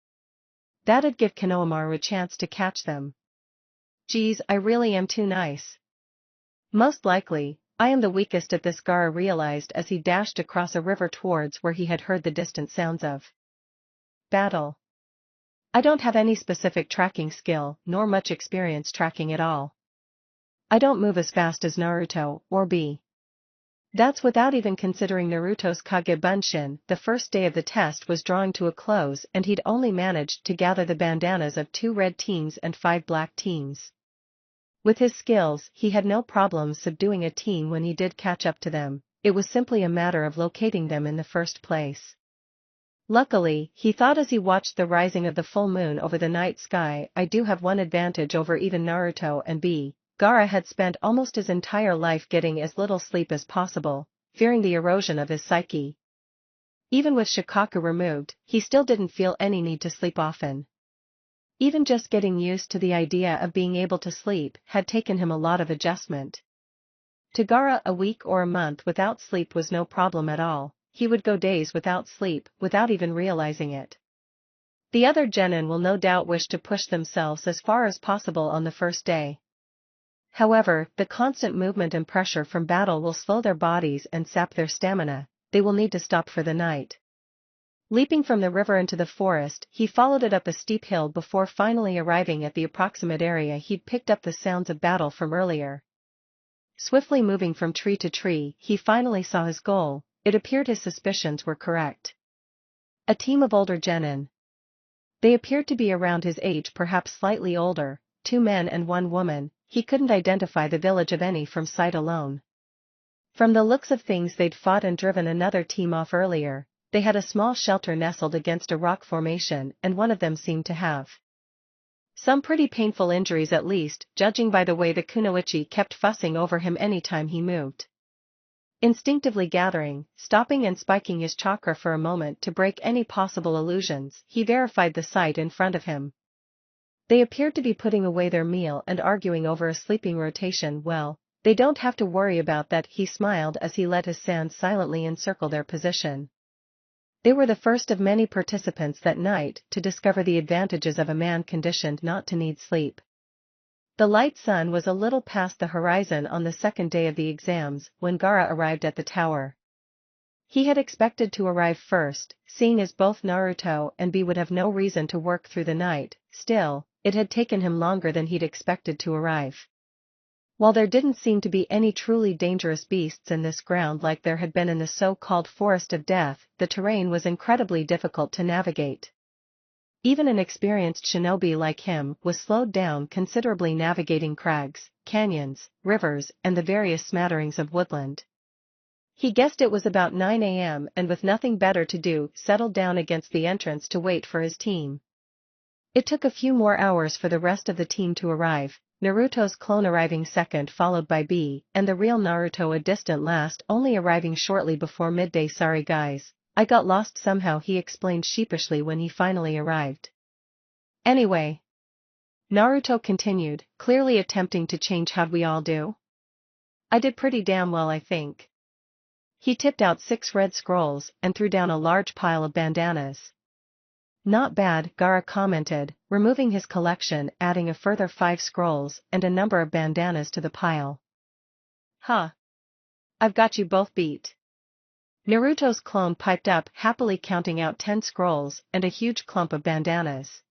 That'd give Konohamaru a chance to catch them. Geez, I really am too nice. Most likely, I am the weakest at this, Gaara realized as he dashed across a river towards where he had heard the distant sounds of battle. I don't have any specific tracking skill, nor much experience tracking at all. I don't move as fast as Naruto, or B. That's without even considering Naruto's Kage Bunshin. The first day of the test was drawing to a close and he'd only managed to gather the bandanas of 2 red teams and 5 black teams. With his skills, he had no problems subduing a team when he did catch up to them, it was simply a matter of locating them in the first place. Luckily, he thought as he watched the rising of the full moon over the night sky, I do have one advantage over even Naruto and B. Gaara had spent almost his entire life getting as little sleep as possible, fearing the erosion of his psyche. Even with Shikaku removed, he still didn't feel any need to sleep often. Even just getting used to the idea of being able to sleep had taken him a lot of adjustment. To Gaara, a week or a month without sleep was no problem at all, he would go days without sleep without even realizing it. The other genin will no doubt wish to push themselves as far as possible on the first day. However, the constant movement and pressure from battle will slow their bodies and sap their stamina, they will need to stop for the night. Leaping from the river into the forest, he followed it up a steep hill before finally arriving at the approximate area he'd picked up the sounds of battle from earlier. Swiftly moving from tree to tree, he finally saw his goal. It appeared his suspicions were correct. A team of older genin. They appeared to be around his age, perhaps slightly older, 2 men and 1 woman. He couldn't identify the village of any from sight alone. From the looks of things, they'd fought and driven another team off earlier. They had a small shelter nestled against a rock formation, and one of them seemed to have some pretty painful injuries, at least, judging by the way the kunoichi kept fussing over him anytime he moved. Instinctively gathering, stopping and spiking his chakra for a moment to break any possible illusions, he verified the sight in front of him. They appeared to be putting away their meal and arguing over a sleeping rotation. Well, they don't have to worry about that, he smiled as he let his sands silently encircle their position. They were the first of many participants that night to discover the advantages of a man conditioned not to need sleep. The light sun was a little past the horizon on the second day of the exams when Gaara arrived at the tower. He had expected to arrive first, seeing as both Naruto and B would have no reason to work through the night. Still, it had taken him longer than he'd expected to arrive. While there didn't seem to be any truly dangerous beasts in this ground like there had been in the so-called Forest of Death, the terrain was incredibly difficult to navigate. Even an experienced shinobi like him was slowed down considerably navigating crags, canyons, rivers, and the various smatterings of woodland. He guessed it was about 9 a.m. and with nothing better to do, settled down against the entrance to wait for his team. It took a few more hours for the rest of the team to arrive, Naruto's clone arriving second followed by B, and the real Naruto a distant last, only arriving shortly before midday. Sorry guys, I got lost somehow, he explained sheepishly when he finally arrived. Anyway, Naruto continued, clearly attempting to change. How'd we all do? I did pretty damn well, I think. He tipped out 6 red scrolls and threw down a large pile of bandanas. Not bad, Gaara commented, removing his collection, adding a further 5 scrolls and a number of bandanas to the pile. Huh. I've got you both beat. Naruto's clone piped up, happily counting out 10 scrolls and a huge clump of bandanas.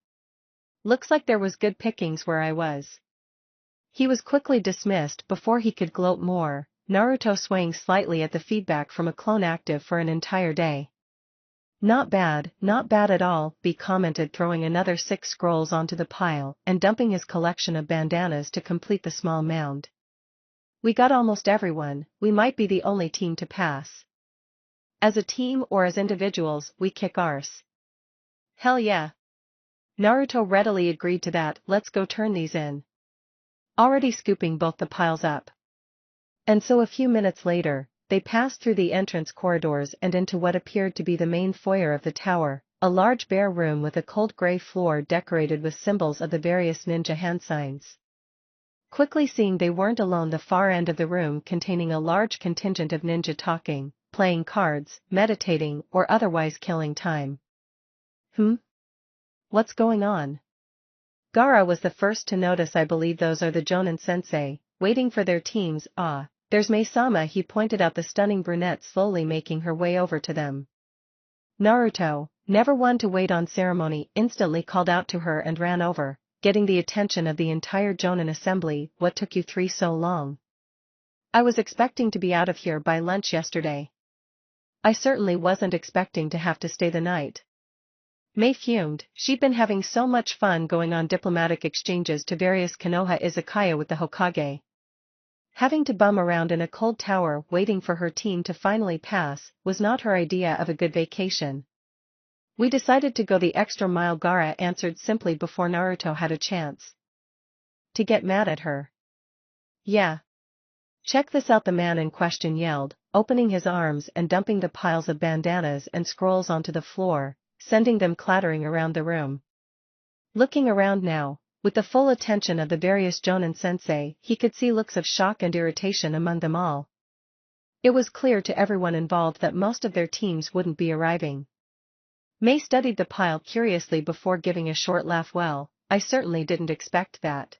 Looks like there was good pickings where I was. He was quickly dismissed before he could gloat more, Naruto swaying slightly at the feedback from a clone active for an entire day. Not bad at all, B commented, throwing another 6 scrolls onto the pile and dumping his collection of bandanas to complete the small mound. We got almost everyone, we might be the only team to pass. As a team or as individuals, we kick arse. Hell yeah. Naruto readily agreed to that, let's go turn these in. Already scooping both the piles up. And so a few minutes later, they passed through the entrance corridors and into what appeared to be the main foyer of the tower, a large bare room with a cold gray floor decorated with symbols of the various ninja hand signs. quickly seeing they weren't alone. The far end of the room containing a large contingent of ninja talking, playing cards, meditating, or otherwise killing time. What's going on? Gaara was the first to notice. I believe those are the Jonin sensei, waiting for their teams. Ah, there's Mei-sama. He pointed out the stunning brunette slowly making her way over to them. Naruto, never one to wait on ceremony, instantly called out to her and ran over, getting the attention of the entire Jonin assembly. What took you three so long? I was expecting to be out of here by lunch yesterday. I certainly wasn't expecting to have to stay the night. Mei fumed. She'd been having so much fun going on diplomatic exchanges to various Konoha izakaya with the Hokage. Having to bum around in a cold tower waiting for her team to finally pass was not her idea of a good vacation. We decided to go the extra mile, Gaara answered simply before Naruto had a chance to get mad at her. Yeah. Check this out, the man in question yelled, opening his arms and dumping the piles of bandanas and scrolls onto the floor, sending them clattering around the room. Looking around now, with the full attention of the various Jonin sensei, he could see looks of shock and irritation among them all. It was clear to everyone involved that most of their teams wouldn't be arriving. Mei studied the pile curiously before giving a short laugh. Well, I certainly didn't expect that.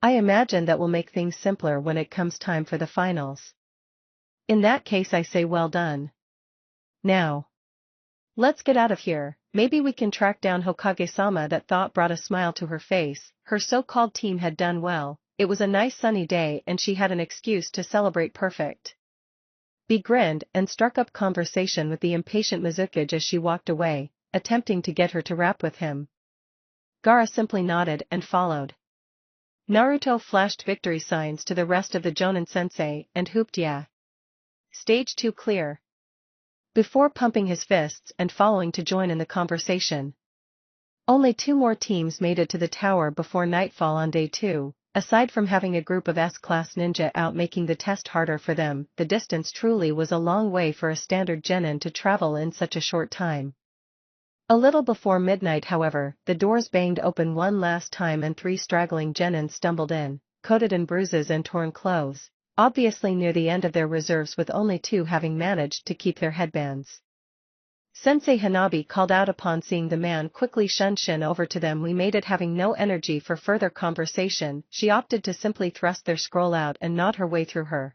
I imagine that will make things simpler when it comes time for the finals. In that case, I say well done. Now, let's get out of here. Maybe we can track down Hokage-sama. That thought brought a smile to her face. Her so-called team had done well. It was a nice sunny day and she had an excuse to celebrate. Perfect. Bee grinned and struck up conversation with the impatient Mizukage as she walked away, attempting to get her to rap with him. Gaara simply nodded and followed. Naruto flashed victory signs to the rest of the Jonin sensei and whooped, yeah. Stage 2 clear. Before pumping his fists and following to join in the conversation. Only 2 more teams made it to the tower before nightfall on day 2, aside from having a group of S-class ninja out making the test harder for them. The distance truly was a long way for a standard genin to travel in such a short time. A little before midnight, however, the doors banged open one last time and 3 straggling genin stumbled in, coated in bruises and torn clothes, obviously near the end of their reserves, with only 2 having managed to keep their headbands. Sensei Hanabi called out upon seeing the man quickly shun Shin over to them. We made it. Having no energy for further conversation, she opted to simply thrust their scroll out and nod her way through her.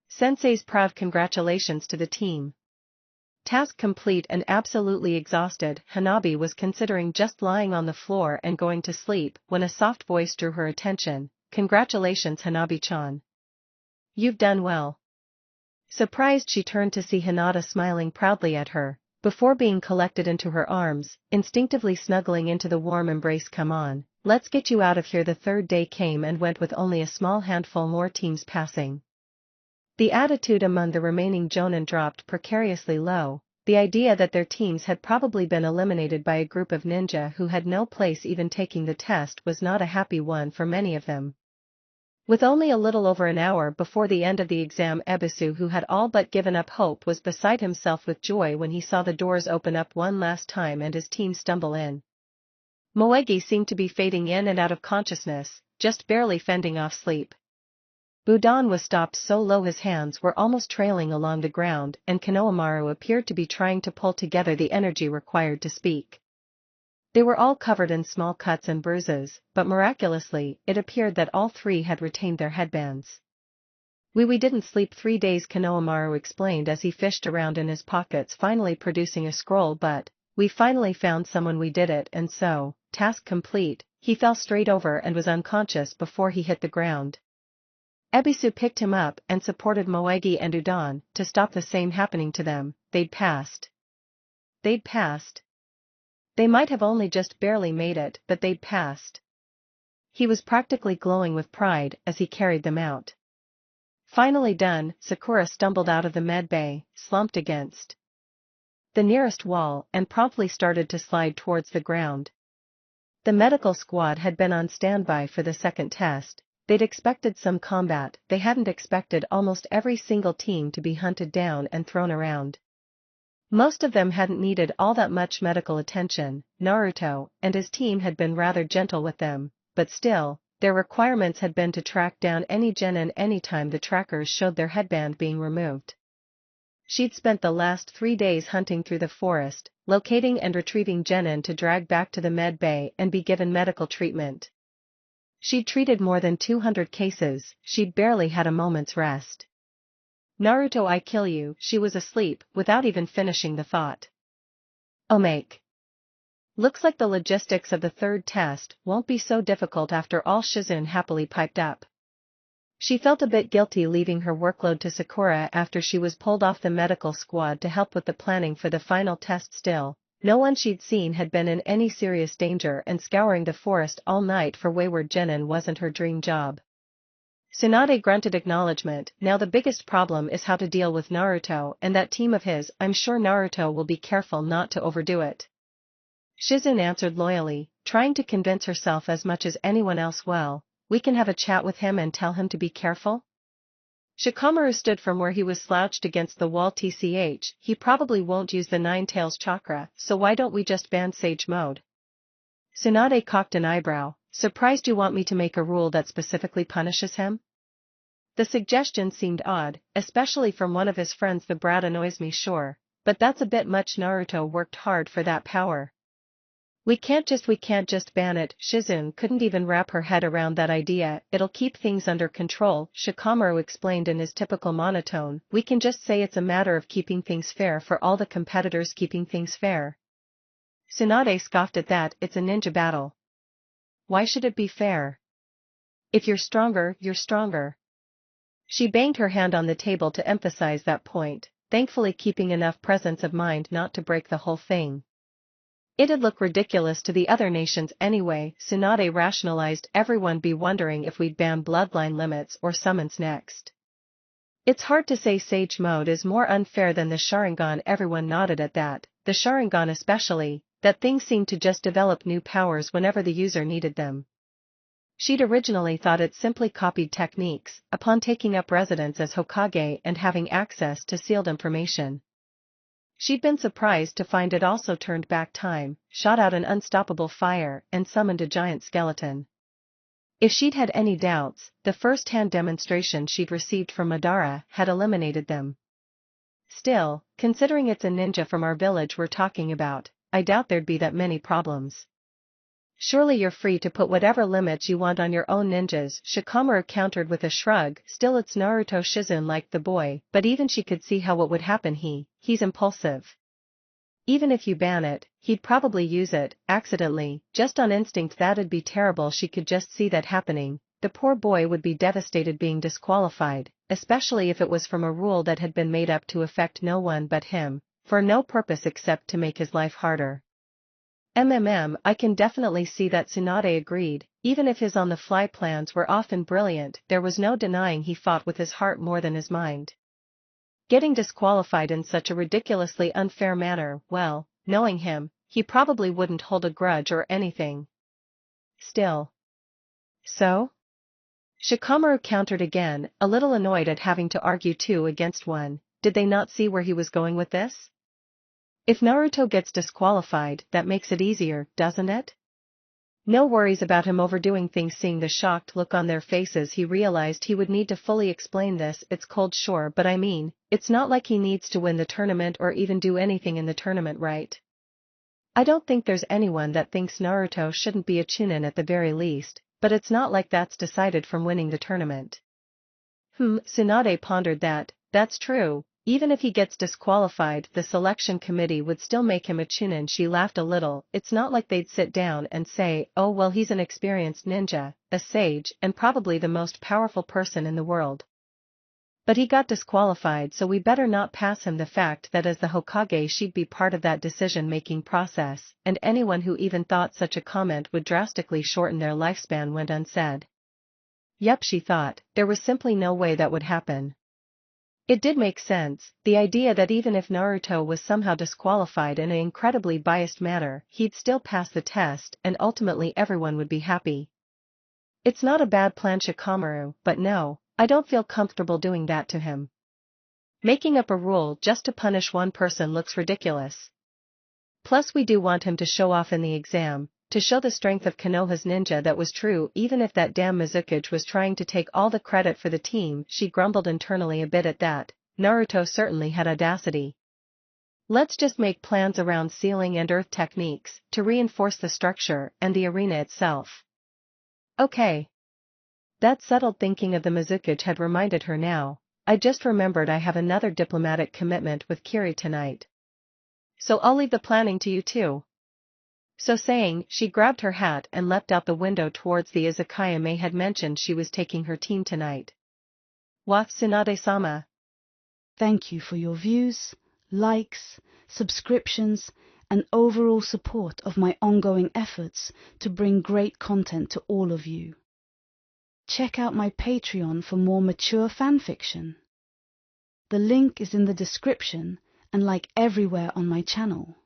Sensei's proud congratulations to the team. Task complete and absolutely exhausted, Hanabi was considering just lying on the floor and going to sleep when a soft voice drew her attention. Congratulations, Hanabi-chan. You've done well. Surprised, she turned to see Hinata smiling proudly at her, before being collected into her arms, instinctively snuggling into the warm embrace. Come on, let's get you out of here. The third day came and went with only a small handful more teams passing. The attitude among the remaining Jonin dropped precariously low. The idea that their teams had probably been eliminated by a group of ninja who had no place even taking the test was not a happy one for many of them. With only a little over an hour before the end of the exam, Ebisu, who had all but given up hope, was beside himself with joy when he saw the doors open up one last time and his team stumble in. Moegi seemed to be fading in and out of consciousness, just barely fending off sleep. Budan was stopped so low his hands were almost trailing along the ground, and Konohamaru appeared to be trying to pull together the energy required to speak. They were all covered in small cuts and bruises, but miraculously, it appeared that all 3 had retained their headbands. We didn't sleep 3 days, Konohamaru explained as he fished around in his pockets, finally producing a scroll. But we finally found someone. We did it. And so, task complete, he fell straight over and was unconscious before he hit the ground. Ebisu picked him up and supported Moegi and Udon to stop the same happening to them. They'd passed. They might have only just barely made it, but they'd passed. He was practically glowing with pride as he carried them out. Finally done, Sakura stumbled out of the med bay, slumped against the nearest wall, and promptly started to slide towards the ground. The medical squad had been on standby for the second test. They'd expected some combat. They hadn't expected almost every single team to be hunted down and thrown around. Most of them hadn't needed all that much medical attention. Naruto and his team had been rather gentle with them, but still, their requirements had been to track down any Genin anytime the trackers showed their headband being removed. She'd spent the last 3 days hunting through the forest, locating and retrieving Genin to drag back to the med bay and be given medical treatment. She'd treated more than 200 cases, she'd barely had a moment's rest. Naruto, I kill you, she was asleep, without even finishing the thought. Omake. Looks like the logistics of the third test won't be so difficult after all, Shizune happily piped up. She felt a bit guilty leaving her workload to Sakura after she was pulled off the medical squad to help with the planning for the final test. Still, no one she'd seen had been in any serious danger, and scouring the forest all night for wayward Genin wasn't her dream job. Tsunade grunted acknowledgement. Now the biggest problem is how to deal with Naruto and that team of his. I'm sure Naruto will be careful not to overdo it. Shizune answered loyally, trying to convince herself as much as anyone else. Well, we can have a chat with him and tell him to be careful. Shikamaru stood from where he was slouched against the wall. He probably won't use the Nine Tails chakra, so why don't we just ban Sage Mode? Tsunade cocked an eyebrow, surprised. You want me to make a rule that specifically punishes him? The suggestion seemed odd, especially from one of his friends. The brat annoys me, sure, but that's a bit much. Naruto worked hard for that power. We can't just ban it. Shizune couldn't even wrap her head around that idea. It'll keep things under control, Shikamaru explained in his typical monotone. We can just say it's a matter of keeping things fair for all the competitors. Keeping things fair? Tsunade scoffed at that. It's a ninja battle. Why should it be fair? If you're stronger, you're stronger. She banged her hand on the table to emphasize that point, thankfully keeping enough presence of mind not to break the whole thing. It'd look ridiculous to the other nations anyway, Tsunade rationalized. Everyone'd be wondering if we'd ban bloodline limits or summons next. It's hard to say. Sage Mode is more unfair than the Sharingan. Everyone nodded at that, the Sharingan especially. That thing seemed to just develop new powers whenever the user needed them. She'd originally thought it simply copied techniques, upon taking up residence as Hokage and having access to sealed information. She'd been surprised to find it also turned back time, shot out an unstoppable fire, and summoned a giant skeleton. If she'd had any doubts, the first-hand demonstration she'd received from Madara had eliminated them. Still, considering it's a ninja from our village we're talking about, I doubt there'd be that many problems. Surely you're free to put whatever limits you want on your own ninjas, Shikamaru countered with a shrug. Still, it's Naruto. Shizune liked the boy, but even she could see how it would happen. He's impulsive. Even if you ban it, he'd probably use it, accidentally, just on instinct. That'd be terrible. She could just see that happening. The poor boy would be devastated being disqualified, especially if it was from a rule that had been made up to affect no one but him, for no purpose except to make his life harder. I can definitely see that, Tsunade agreed. Even if his on-the-fly plans were often brilliant, there was no denying he fought with his heart more than his mind. Getting disqualified in such a ridiculously unfair manner, well, knowing him, he probably wouldn't hold a grudge or anything. Still. So? Shikamaru countered again, a little annoyed at having to argue 2 against 1. Did they not see where he was going with this? If Naruto gets disqualified, that makes it easier, doesn't it? No worries about him overdoing things. Seeing the shocked look on their faces, he realized he would need to fully explain this. It's cold, sure, but I mean, it's not like he needs to win the tournament or even do anything in the tournament, right? I don't think there's anyone that thinks Naruto shouldn't be a Chunin at the very least, but it's not like that's decided from winning the tournament. Tsunade pondered that. That's true. Even if he gets disqualified, the selection committee would still make him a Chunin. She laughed a little. It's not like they'd sit down and say, oh well, he's an experienced ninja, a sage, and probably the most powerful person in the world. But he got disqualified, so we better not pass him. The fact that as the Hokage she'd be part of that decision-making process, and anyone who even thought such a comment would drastically shorten their lifespan went unsaid. Yep, she thought, there was simply no way that would happen. It did make sense, the idea that even if Naruto was somehow disqualified in an incredibly biased manner, he'd still pass the test and ultimately everyone would be happy. It's not a bad plan, Shikamaru, but no, I don't feel comfortable doing that to him. Making up a rule just to punish one person looks ridiculous. Plus we do want him to show off in the exam. To show the strength of Konoha's ninja that was true even if that damn Mizukage was trying to take all the credit for the team. She grumbled internally a bit at that. Naruto certainly had audacity. Let's just make plans around ceiling and earth techniques to reinforce the structure and the arena itself. Okay. That settled thinking of the Mizukage had reminded her now. I just remembered I have another diplomatic commitment with Kiri tonight. So I'll leave the planning to you two. So saying, she grabbed her hat and leapt out the window towards the izakaya May had mentioned she was taking her team tonight. Wa Tsunade-sama. Thank you for your views, likes, subscriptions, and overall support of my ongoing efforts to bring great content to all of you. Check out my Patreon for more mature fanfiction. The link is in the description and like everywhere on my channel.